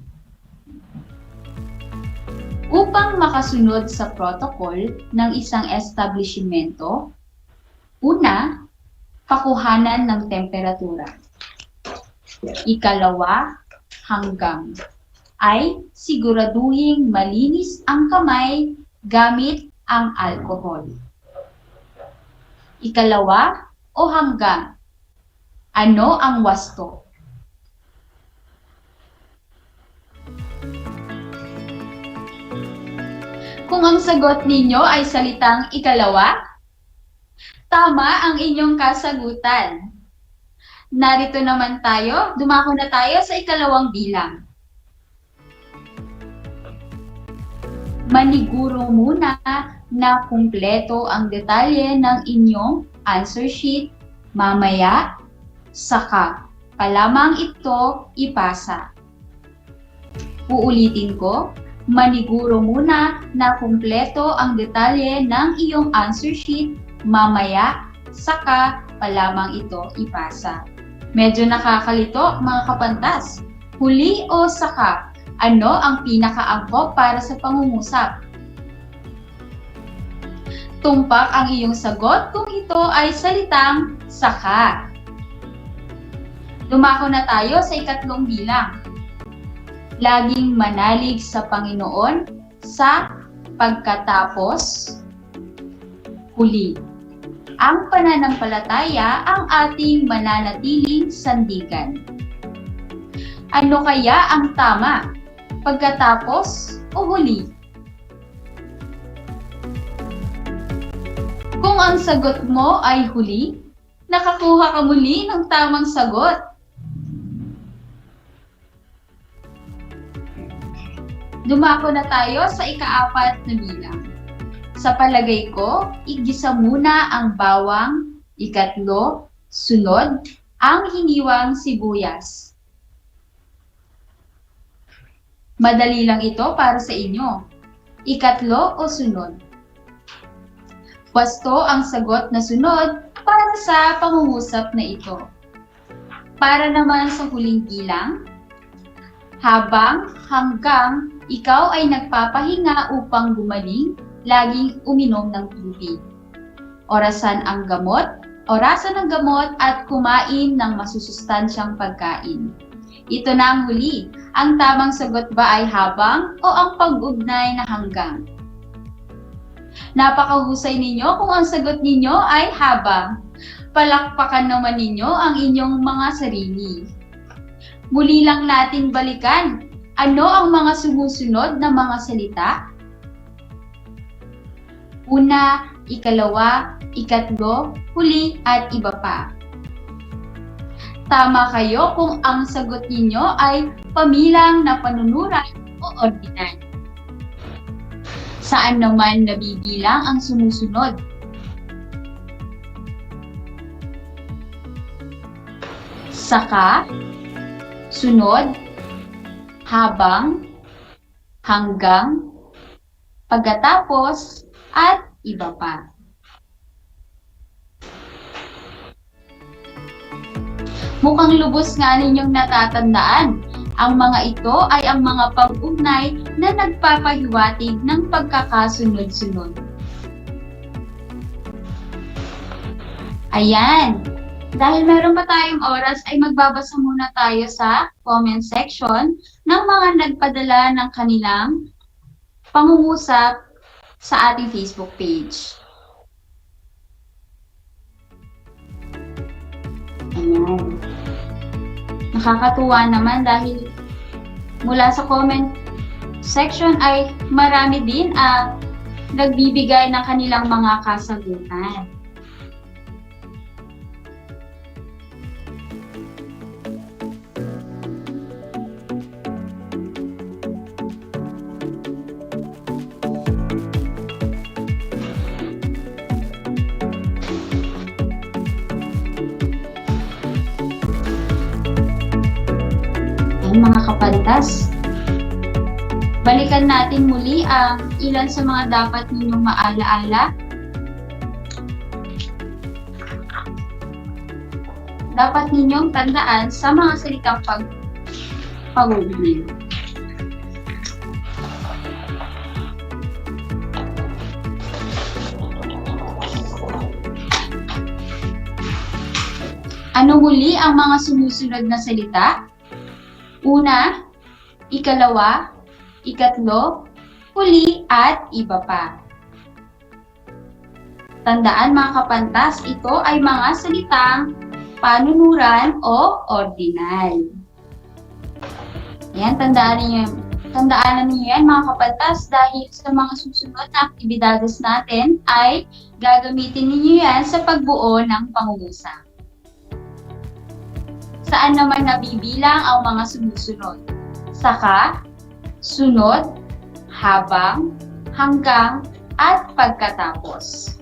Upang makasunod sa protocol ng isang establishmento, una, pakuhanan ng temperatura. Ikalawa, hanggang, ay siguraduhing malinis ang kamay gamit ang alcohol. Ikalawa o hanggang, ano ang wasto? Kung ang sagot ninyo ay salitang ikalawa, tama ang inyong kasagutan. Narito naman tayo, dumako na tayo sa ikalawang bilang. Maniguro muna na kumpleto ang detalye ng inyong answer sheet, mamaya, saka pa lamang ito ipasa. Uulitin ko, maniguro muna na kumpleto ang detalye ng iyong answer sheet, mamaya, saka pa lamang ito ipasa. Medyo nakakalito mga kapantas. Huli o saka, ano ang pinakaangkop para sa pangungusap? Tumpak ang iyong sagot kung ito ay salitang saka. Dumako na tayo sa ikatlong bilang. Laging manalig sa Panginoon sa pagkatapos huli. Ang pananampalataya ang ating mananatiling sandigan. Ano kaya ang tama? Pagkatapos o huli? Kung ang sagot mo ay huli, nakakuha ka muli ng tamang sagot. Dumako na tayo sa ika-4 na bilang. Sa palagay ko, igisa muna ang bawang, ikatlo, sunod, ang hiniwang sibuyas. Madali lang ito para sa inyo. Ikatlo o sunod? Wasto ang sagot na sunod para sa pangungusap na ito. Para naman sa huling bilang, habang, hanggang, ikaw ay nagpapahinga upang gumaling, laging uminom ng tubig. Orasan ang gamot at kumain ng masusustansyang pagkain. Ito na ang huli. Ang tamang sagot ba ay habang o ang pag-ugnay na hanggang? Napakahusay ninyo kung ang sagot ninyo ay habang. Palakpakan naman ninyo ang inyong mga sarili. Muli lang nating balikan. Ano ang mga sumusunod na mga salita? Una, ikalawa, ikatlo, huli, at iba pa. Tama kayo kung ang sagot ninyo ay pamilang na panunuran o ordinal. Saan naman nabibilang ang sumusunod? Saka, sunod, habang, hanggang, pagkatapos, at iba pa. Mukhang lubos nga ninyong natatandaan. Ang mga ito ay ang mga pag-ugnay na nagpapahiwatig ng pagkakasunod-sunod. Ayan! Dahil meron pa tayong oras ay magbabasa muna tayo sa comment section ng mga nagpadala ng kanilang pangungusap sa ating Facebook page. Ayan. Nakakatuwa naman dahil mula sa comment section ay marami din nagbibigay ng kanilang mga kasagutan. Ayan mga kapantas. Balikan natin muli ang ilan sa mga dapat ninyong maalaala. Dapat ninyong tandaan sa mga salitang pag-uugnay. Ano muli ang mga sumusunod na salita? Una, ikalawa, ikatlo, huli, at iba pa. Tandaan mga kapantas, ito ay mga salitang panunuran o ordinal. Yan, tandaan ninyo yan mga kapantas dahil sa mga susunod na aktibidades natin ay gagamitin ninyo yan sa pagbuo ng pangungusap. Saan naman nabibilang ang mga sumusunod? Saka, sunod, habang, hanggang, at pagkatapos.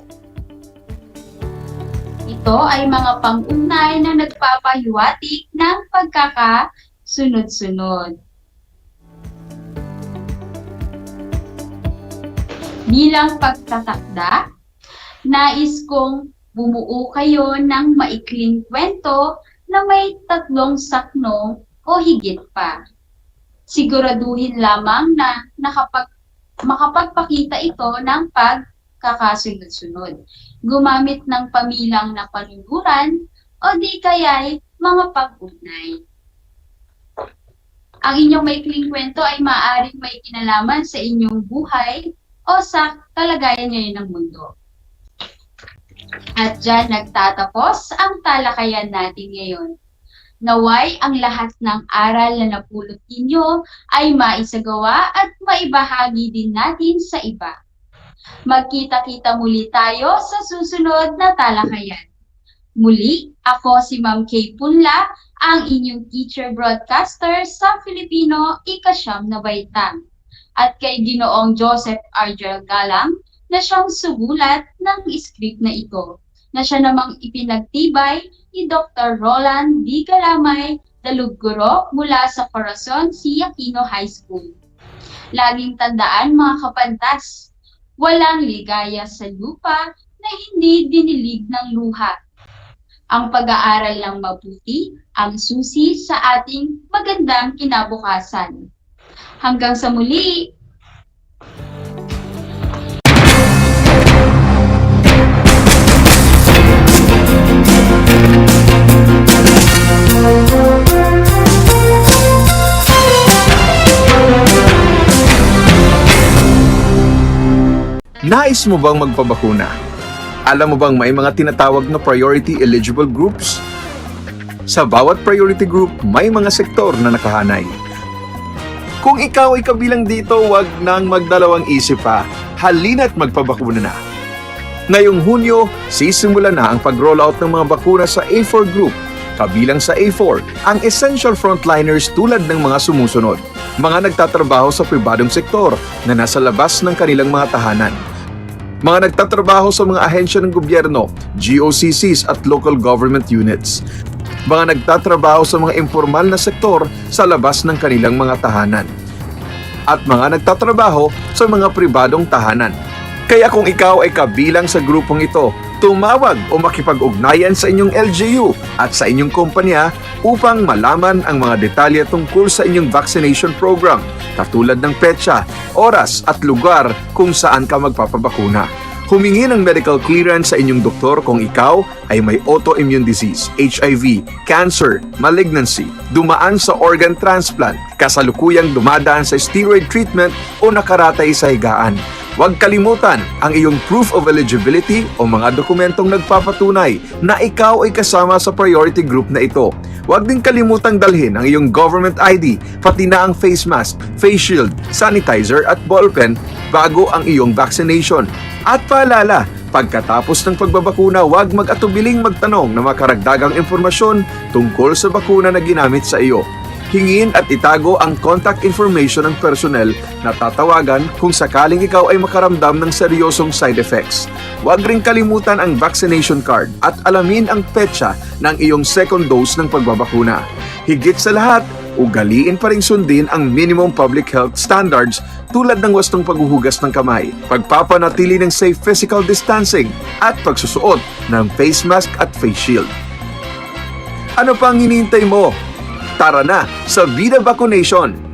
Ito ay mga pang-ugnay na nagpapahiwatig ng pagkakasunod-sunod. Bilang pagtatakda, nais kong bumuo kayo ng maikling kwento na may 3 saknong o higit pa. Siguraduhin lamang na makapagpakita ito ng pagkakasunod-sunod. Gumamit ng pamilang na panunuran o di kaya'y mga pag-ugnay. Ang inyong maikling kwento ay maaaring may kinalaman sa inyong buhay o sa kalagayan ngayon ng mundo. At dyan nagtatapos ang talakayan natin ngayon. Naway ang lahat ng aral na napulot ninyo ay maisagawa at maibahagi din natin sa iba. Magkita-kita muli tayo sa susunod na talakayan. Muli, ako si Ma'am Kay Punla, ang inyong teacher broadcaster sa Filipino ika-9 na baitang. At kay Ginoong Joseph Argel Galang na siyang sumulat ng script na ito, na siya namang ipinagtibay ni Dr. Roland D. Galamay, Daluguro mula sa Corazon C. Aquino High School. Laging tandaan mga kapantas, walang ligaya sa lupa na hindi dinilig ng luha. Ang pag-aaral ng mabuti ang susi sa ating magandang kinabukasan. Hanggang sa muli! Nais mo bang magpabakuna? Alam mo bang may mga tinatawag na priority eligible groups? Sa bawat priority group, may mga sektor na nakahanay. Kung ikaw ay kabilang dito, wag nang magdalawang isip pa. Halina't magpabakuna na. Ngayong Hunyo, sisimula na ang pag-rollout ng mga bakuna sa A4 group. Kabilang sa A4, ang essential frontliners tulad ng mga sumusunod. Mga nagtatrabaho sa pribadong sektor na nasa labas ng kanilang mga tahanan. Mga nagtatrabaho sa mga ahensya ng gobyerno, GOCCs at local government units. Mga nagtatrabaho sa mga informal na sektor sa labas ng kanilang mga tahanan. At mga nagtatrabaho sa mga pribadong tahanan. Kaya kung ikaw ay kabilang sa grupong ito, tumawag o makipag-ugnayan sa inyong LGU at sa inyong kumpanya upang malaman ang mga detalye tungkol sa inyong vaccination program, katulad ng petsa, oras at lugar kung saan ka magpapabakuna. Humingi ng medical clearance sa inyong doktor kung ikaw ay may autoimmune disease, HIV, cancer, malignancy, dumaan sa organ transplant, kasalukuyang dumadaan sa steroid treatment o nakaratay sa higaan. Huwag kalimutan ang iyong proof of eligibility o mga dokumentong nagpapatunay na ikaw ay kasama sa priority group na ito. Huwag din kalimutang dalhin ang iyong government ID, pati na ang face mask, face shield, sanitizer at ballpen bago ang iyong vaccination. At paalala, pagkatapos ng pagbabakuna, huwag mag-atubiling magtanong na makaragdagang impormasyon tungkol sa bakuna na ginamit sa iyo. Hingin at itago ang contact information ng personnel na tatawagan kung sakaling ikaw ay makaramdam ng seryosong side effects. Huwag ring kalimutan ang vaccination card at alamin ang petsa ng iyong second dose ng pagbabakuna. Higit sa lahat, ugaliin pa ring sundin ang minimum public health standards tulad ng wastong paghuhugas ng kamay, pagpapanatili ng safe physical distancing, at pagsusuot ng face mask at face shield. Ano pang hinihintay mo? Tara na sa Vida Vaccination!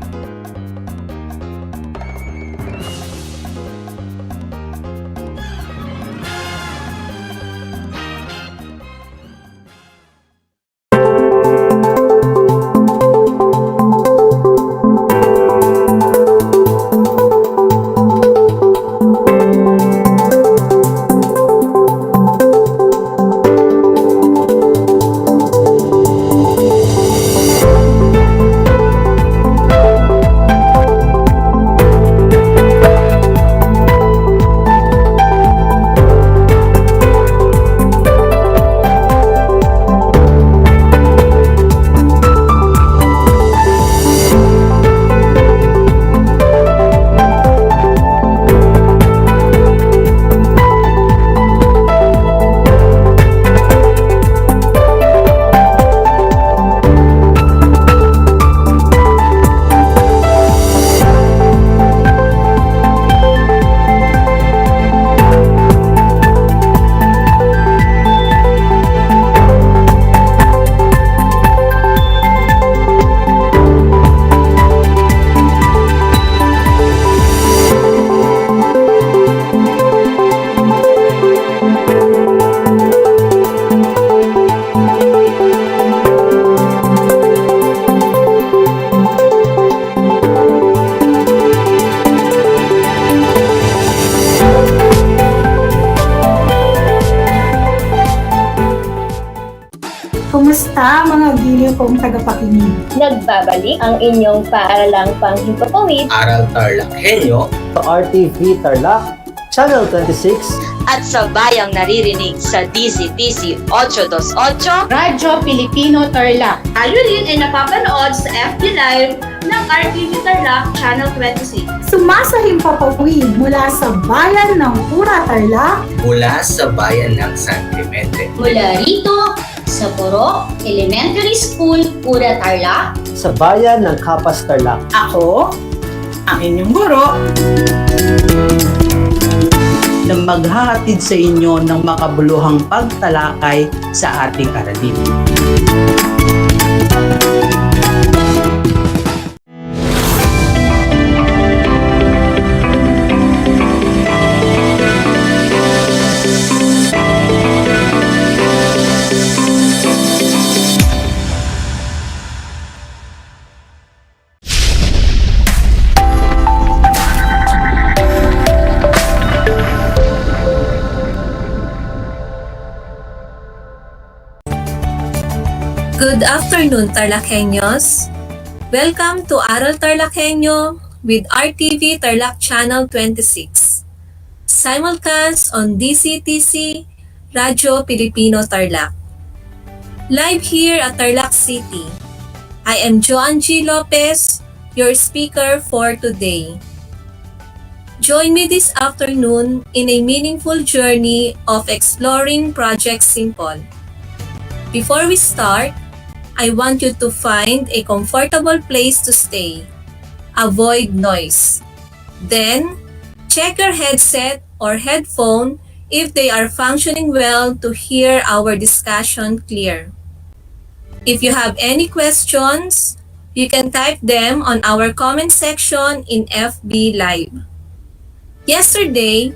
Kumusta mga giliw kong tagapakinig? Nagbabalik ang inyong paaralang panghimpapawid, Aral TarlakHenyo, sa RTV Tarlac, Channel 26, at sa bayang naririnig sa DCTC 828, Radyo Pilipino Tarlac. Tayo rin ay napapanood sa FB Live ng RTV Tarlac Channel 26. Sumasahimpapawid mula sa bayan ng Pura Tarlac, mula sa bayan ng San Clemente. Mula rito, sa Puro Elementary School, Pura Tarlac, sa bayan ng Kapas Tarlac. Ako, ang inyong guro, na maghahatid sa inyo ng makabuluhang pagtalakay sa ating aralin. Good afternoon, TarlakHenyos. Welcome to Aral TarlakHenyo with RTV Tarlac Channel 26. Simulcast on DCTC, Radyo Pilipino Tarlac. Live here at Tarlac City. I am Joan G. Lopez, your speaker for today. Join me this afternoon in a meaningful journey of exploring Project Simple. Before we start, I want you to find a comfortable place to stay. Avoid noise. Then, check your headset or headphone if they are functioning well to hear our discussion clear. If you have any questions, you can type them on our comment section in FB Live. Yesterday,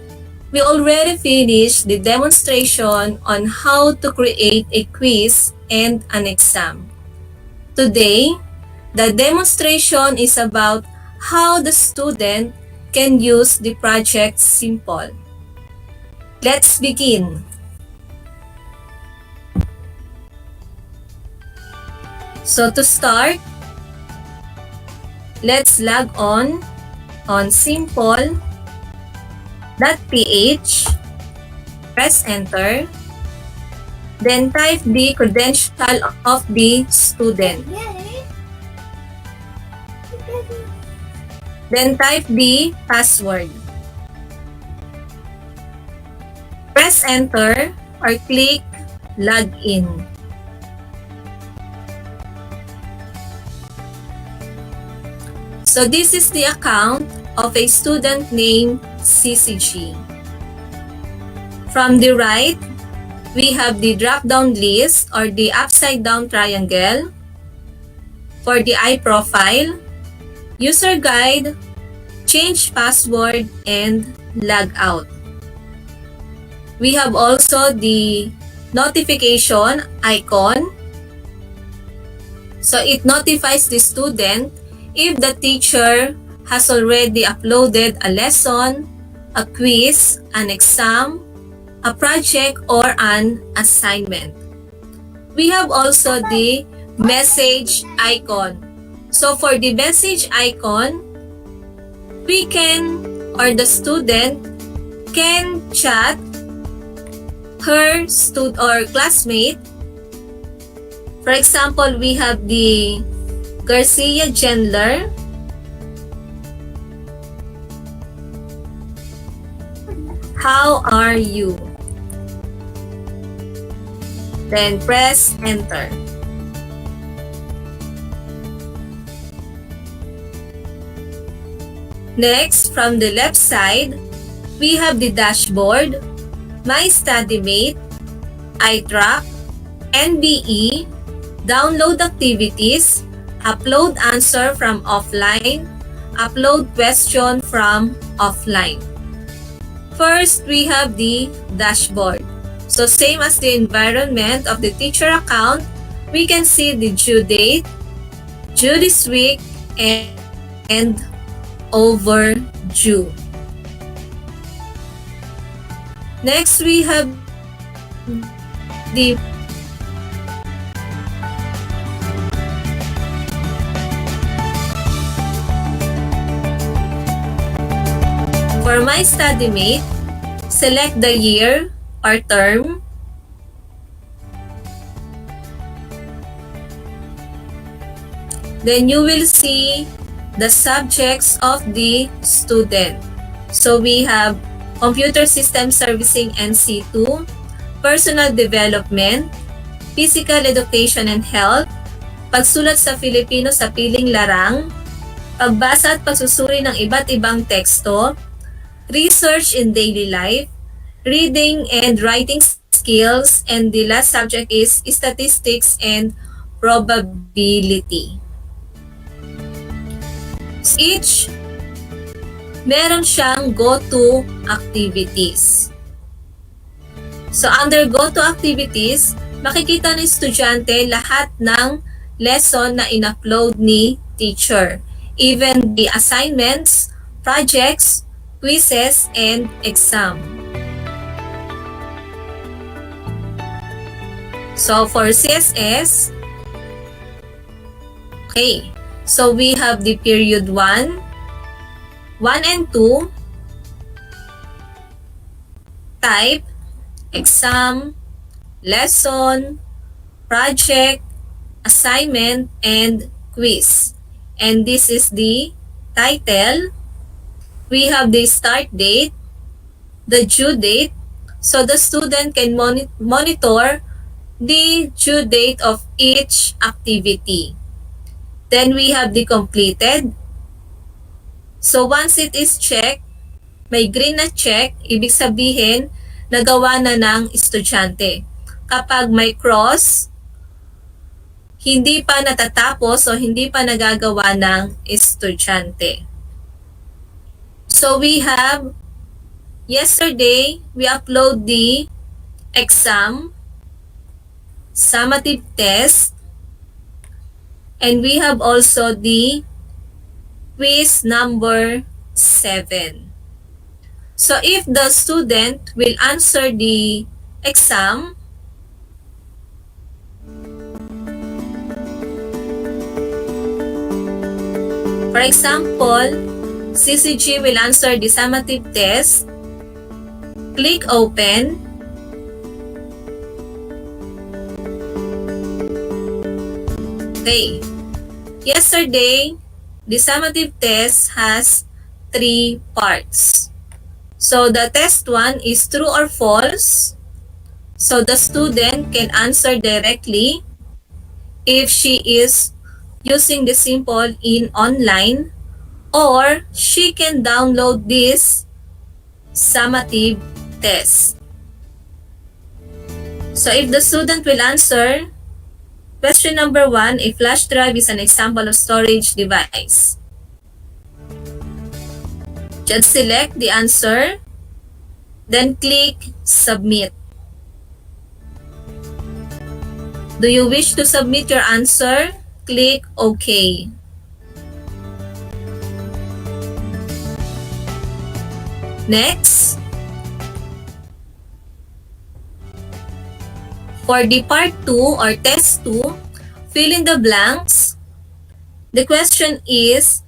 we already finished the demonstration on how to create a quiz and an exam. Today, the demonstration is about how the student can use the Project Simple. Let's begin. So to start, let's log on simple.ph, press enter, then type the credential of the student. Then type the password. Press enter or click login. So this is the account of a student named CCG. From the right, we have the drop-down list or the upside-down triangle for the iProfile, user guide, change password, and log out. We have also the notification icon. So it notifies the student if the teacher has already uploaded a lesson, a quiz, an exam, a project, or an assignment. We have also the message icon. So for the message icon, we can, or the student can chat her or classmate. For example, we have the Garcia Gendler. How are you? Then press enter. Next, from the left side, we have the dashboard, My StudyMate, iTrack, NBE, download activities, upload answer from offline, upload question from offline. First, we have the dashboard. So same as the environment of the teacher account, we can see the due date, due this week, and overdue. Next, we have the for My StudyMate, select the year or term. Then you will see the subjects of the student. So we have Computer System Servicing NC2, Personal Development, Physical Education and Health, Pagsulat sa Filipino sa piling larang, pagbasa at pagsusuri ng iba't ibang teksto, Research in Daily Life, Reading and Writing Skills, and the last subject is Statistics and Probability. Each meron siyang go-to activities. So under go-to activities, makikita ng estudyante lahat ng lesson na in-upload ni teacher. Even the assignments, projects, quizzes, and exam. So for CSS, okay. So we have the period 1 and 2, type, exam, lesson, project, assignment, and quiz. And this is the title. We have the start date, the due date, so the student can monitor the due date of each activity. Then we have the completed. So once it is checked, may green na check, ibig sabihin, nagawa na ng estudyante. Kapag may cross, hindi pa natatapos o hindi pa nagagawa ng estudyante. So we have, yesterday, we upload the exam, summative test, and we have also the quiz number 7. So if the student will answer the exam, for example, CCG will answer the summative test, click open, okay. Yesterday, the summative test has 3 parts. So the test 1 is true or false. So the student can answer directly if she is using the symbol in online or she can download this summative test. So if the student will answer, question number 1, a flash drive is an example of storage device. Just select the answer, then click submit. Do you wish to submit your answer? Click OK. Next, for the part 2 or test 2, fill in the blanks. The question is,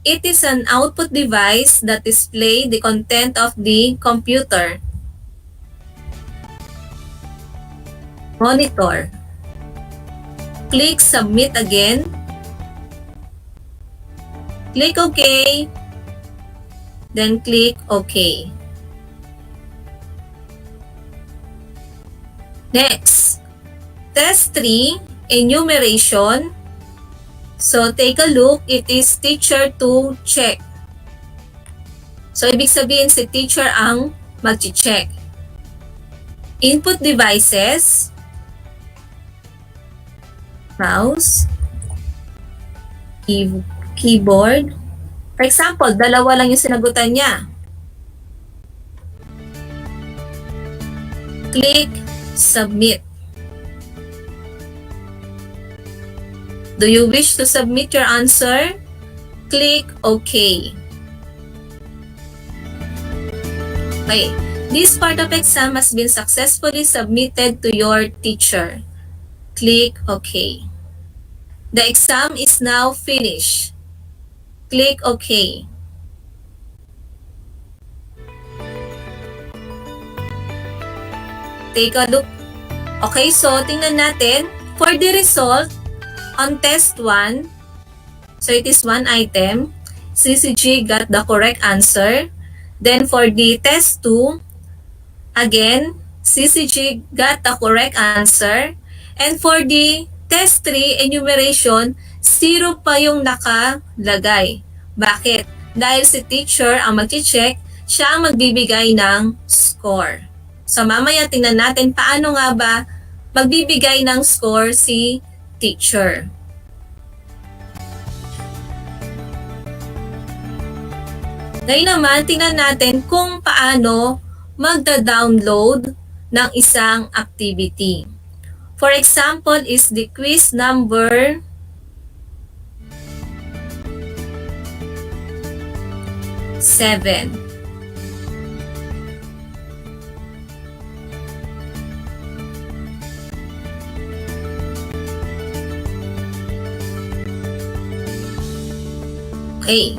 it is an output device that displays the content of the computer. Monitor. Click submit again. Click OK. Then click OK. Next, test 3, enumeration. So take a look, it is teacher to check. So ibig sabihin si teacher ang mag-check. Input devices, mouse, keyboard. For example, dalawa lang yung sinagutan niya. Click submit. Do you wish to submit your answer? Click OK. Okay, this part of exam has been successfully submitted to your teacher. Click OK. The exam is now finished. Click OK. Take a look. Okay, so tingnan natin. For the result, on test 1, so it is one item, CCG got the correct answer. Then for the test 2, again, CCG got the correct answer. And for the test 3, enumeration, 0 pa yung nakalagay. Bakit? Dahil si teacher ang mag-check, siya ang magbibigay ng score. So mamaya tingnan natin paano nga ba magbibigay ng score si teacher. Ngayon naman, tingnan natin kung paano magda-download ng isang activity. For example, is the quiz number 7. Okay.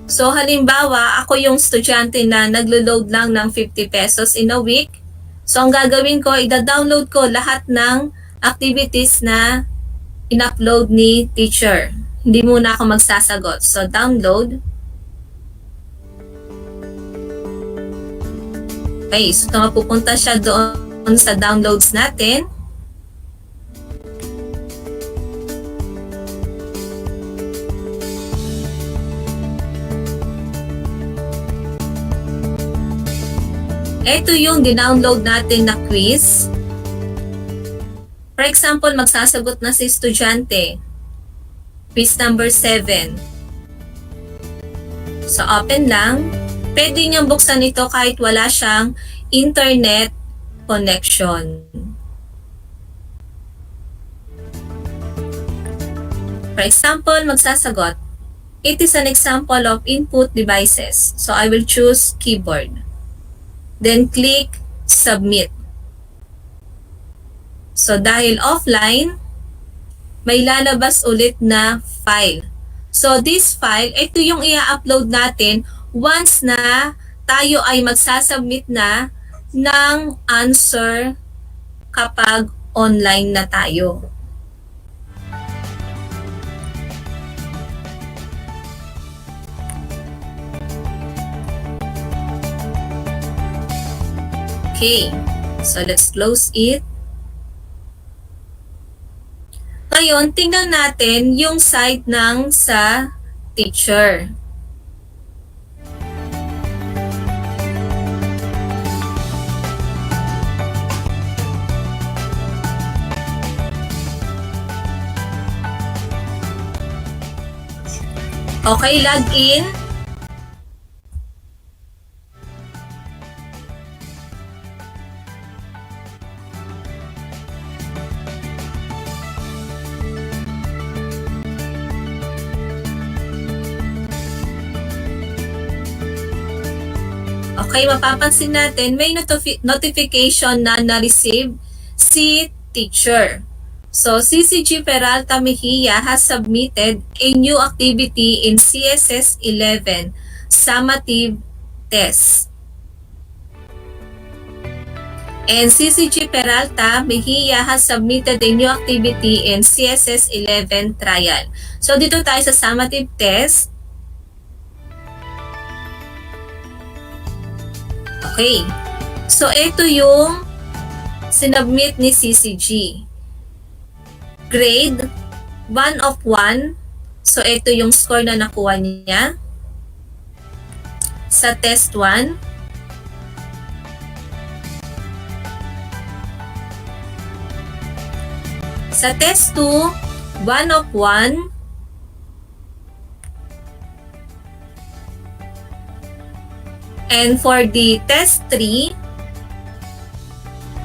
So halimbawa, ako yung estudyante na naglo-load lang ng 50 pesos in a week. So ang gagawin ko, ida-download ko lahat ng activities na in-upload ni teacher. Hindi muna ako magsasagot. So download. Okay, so mapupunta siya doon sa downloads natin. Ito yung dinownload natin na quiz. For example, magsasagot na si estudyante. Quiz number 7. So, open lang. Pwede niyang buksan ito kahit wala siyang internet connection. For example, magsasagot. It is an example of input devices. So, I will choose keyboard. Then click submit. So dahil offline, may lalabas ulit na file. So this file, ito yung i-upload natin once na tayo ay magsasubmit na ng answer kapag online na tayo. Okay, so let's close it. Ngayon, tingnan natin yung side ng sa teacher. Okay, log in. Okay, mapapansin natin may notification na na-receive si teacher. So, CCG Peralta Mejia has submitted a new activity in CSS 11 summative test. And CCG Peralta Mejia has submitted a new activity in CSS 11 trial. So, dito tayo sa summative test. Okay. So, ito yung sinubmit ni CCG. Grade 1 of 1. So, ito yung score na nakuha niya sa test 1. Sa test 2, 1 of 1. And for the test 3,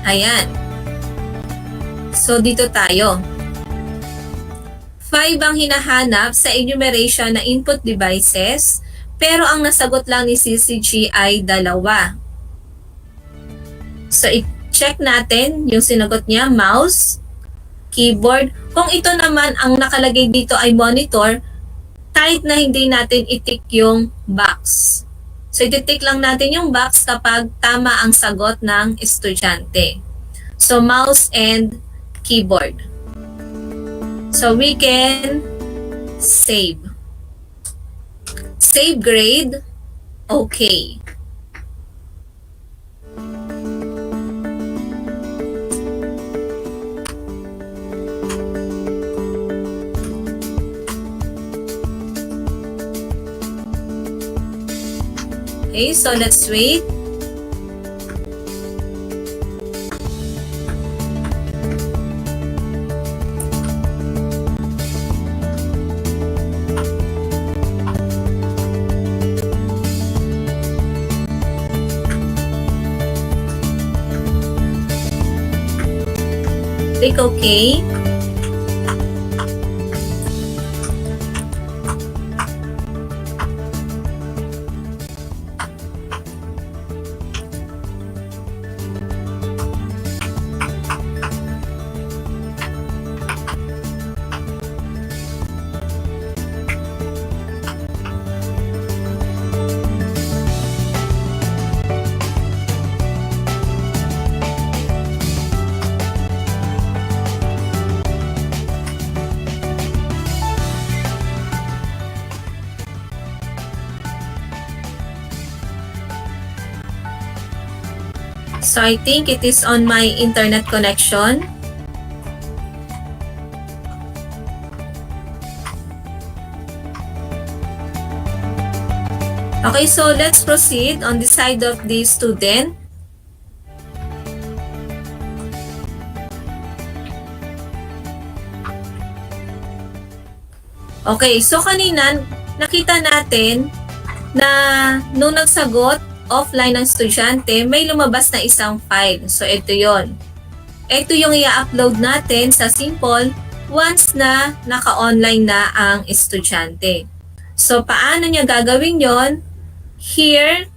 ayan. So, dito tayo. 5 ang hinahanap sa enumeration na input devices, pero ang nasagot lang ni CCG ay 2. So, i-check natin yung sinagot niya, mouse, keyboard. Kung ito naman ang nakalagay dito ay monitor, kahit na hindi natin i-tick yung box. So, i-tick lang natin yung box kapag tama ang sagot ng estudyante. So, mouse and keyboard. So, we can save. Save grade. Okay. Okay, so let's wait. Click OK. So I think it is on my internet connection. Okay, so let's proceed on the side of the student. Okay, so kanina nakita natin na nung nagsagot offline ng estudyante, may lumabas na isang file. So, ito yon. Ito yung i-upload natin sa Simple once na naka-online na ang estudyante. So, paano niya gagawin yon? Here,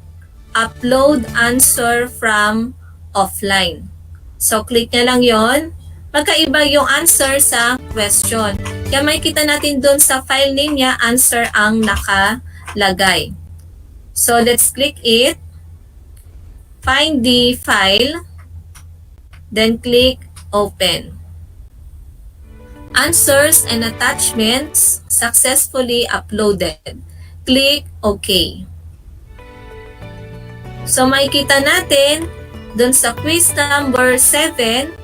upload answer from offline. So, click niya lang yon. Magkaiba yung answer sa question. Kaya makikita natin doon sa file name niya, answer ang nakalagay. So, let's click it. Find the file. Then, click Open. Answers and attachments successfully uploaded. Click OK. So, makikita natin dun sa quiz number 7,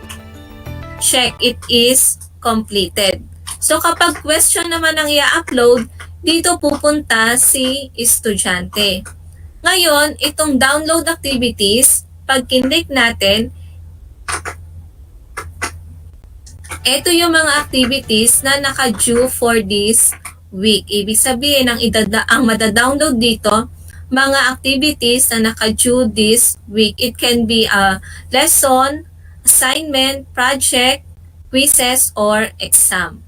check it is completed. So, kapag question naman ang i-upload, dito pupunta si estudyante. Ngayon, itong download activities, pag kinlik natin, ito yung mga activities na naka-due for this week. Ibig sabihin, ang madadownload dito, mga activities na naka-due this week. It can be a lesson, assignment, project, quizzes, or exam.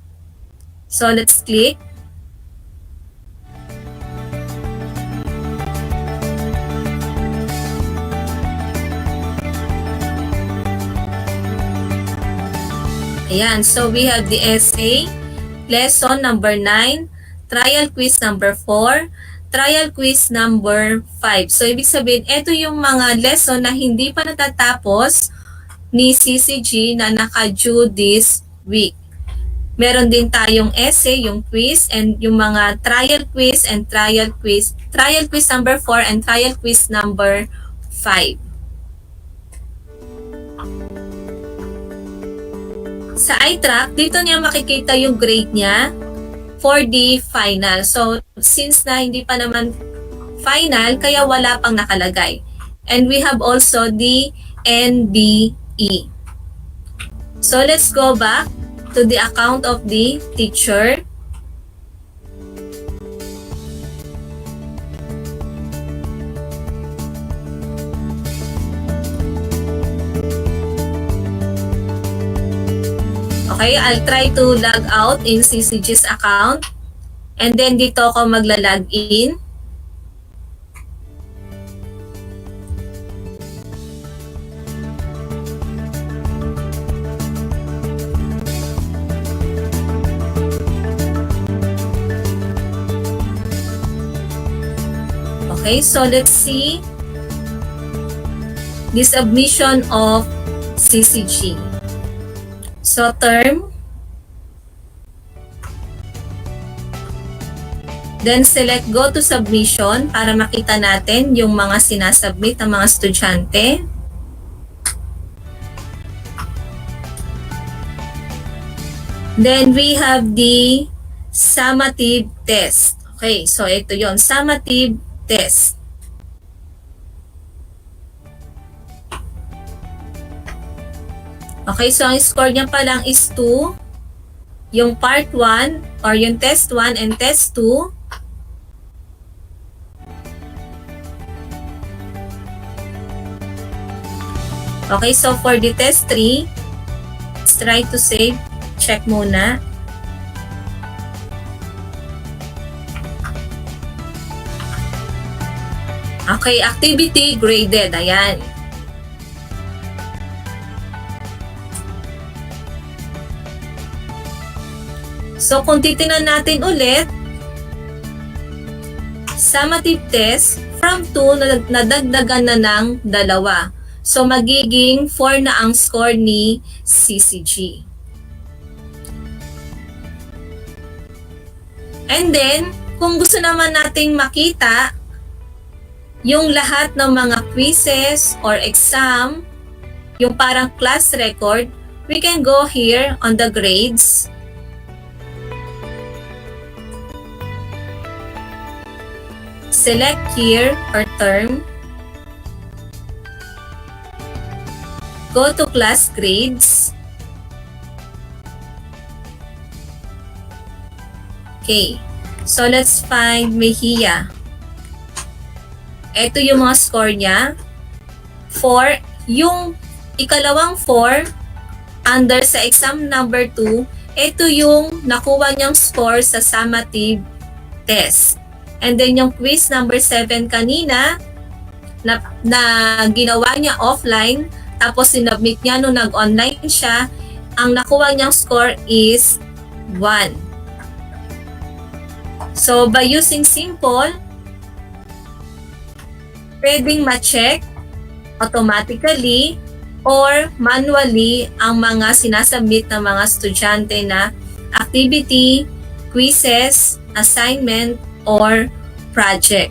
So let's click. Ayan, so we have the essay, lesson number 9, trial quiz number 4, trial quiz number 5. So ibig sabihin, ito yung mga lesson na hindi pa natatapos ni CCG na naka-due this week. Meron din tayong essay, yung quiz, and yung mga trial quiz and trial quiz number 4 and trial quiz number 5. Sa iTrack, dito niya makikita yung grade niya for the final. So, since na hindi pa naman final, kaya wala pang nakalagay. And we have also the NBE. So, let's go back to the account of the teacher. Okay, I'll try to log out in CCG's account. And then dito ako magla-log in. Okay, so let's see the submission of CCG. So, term. Then, select go to submission para makita natin yung mga sinasubmit ng mga estudyante. Then, we have the summative test. Okay, so ito yon, summative test. Okay, so ang score niya pa lang is 2. Yung part 1 or yung test 1 and test 2. Okay, so for the test 3, let's try to save. Check muna. Okay, activity graded. Ayan. So, kung titingnan natin ulit, summative test, from 2, nadagdagan na ng 2. So, magiging 4 na ang score ni CCG. And then, kung gusto naman nating makita yung lahat ng mga quizzes or exam, yung parang class record, we can go here on the grades. Select year or term. Go to class grades. Okay. So let's find Mejia. Ito yung mga score niya. 4. Yung ikalawang 4 under sa exam number 2, ito yung nakuha niyang score sa summative test. And then yung quiz number 7 kanina na ginawa niya offline, tapos sinubmit niya nung nag-online siya, ang nakuha niyang score is 1. So by using simple, pwedeng ma-check automatically or manually ang mga sinasubmit ng mga estudyante na activity, quizzes, assignment, or project.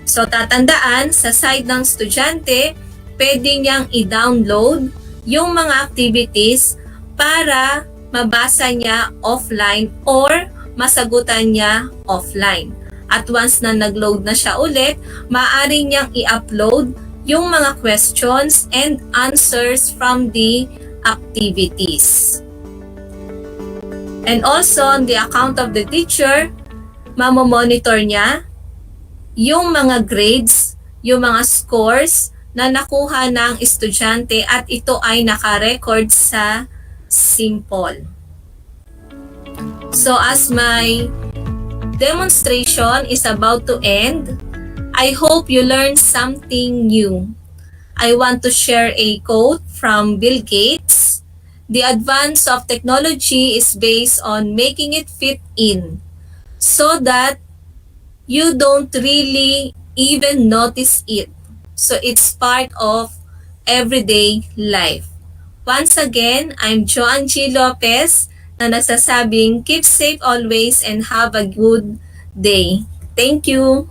So, tatandaan, sa side ng estudyante, pwede niyang i-download yung mga activities para mabasa niya offline or masagutan niya offline. At once na nag-load na siya ulit, maaari niyang i-upload yung mga questions and answers from the activities. And also, on the account of the teacher, mamomonitor niya yung mga grades, yung mga scores na nakuha ng estudyante at ito ay nakarecord sa Simple. So as my demonstration is about to end, I hope you learned something new. I want to share a quote from Bill Gates. The advance of technology is based on making it fit in so that you don't really even notice it. So it's part of everyday life. Once again, I'm Joan G. Lopez na nagsasabing keep safe always and have a good day. Thank you!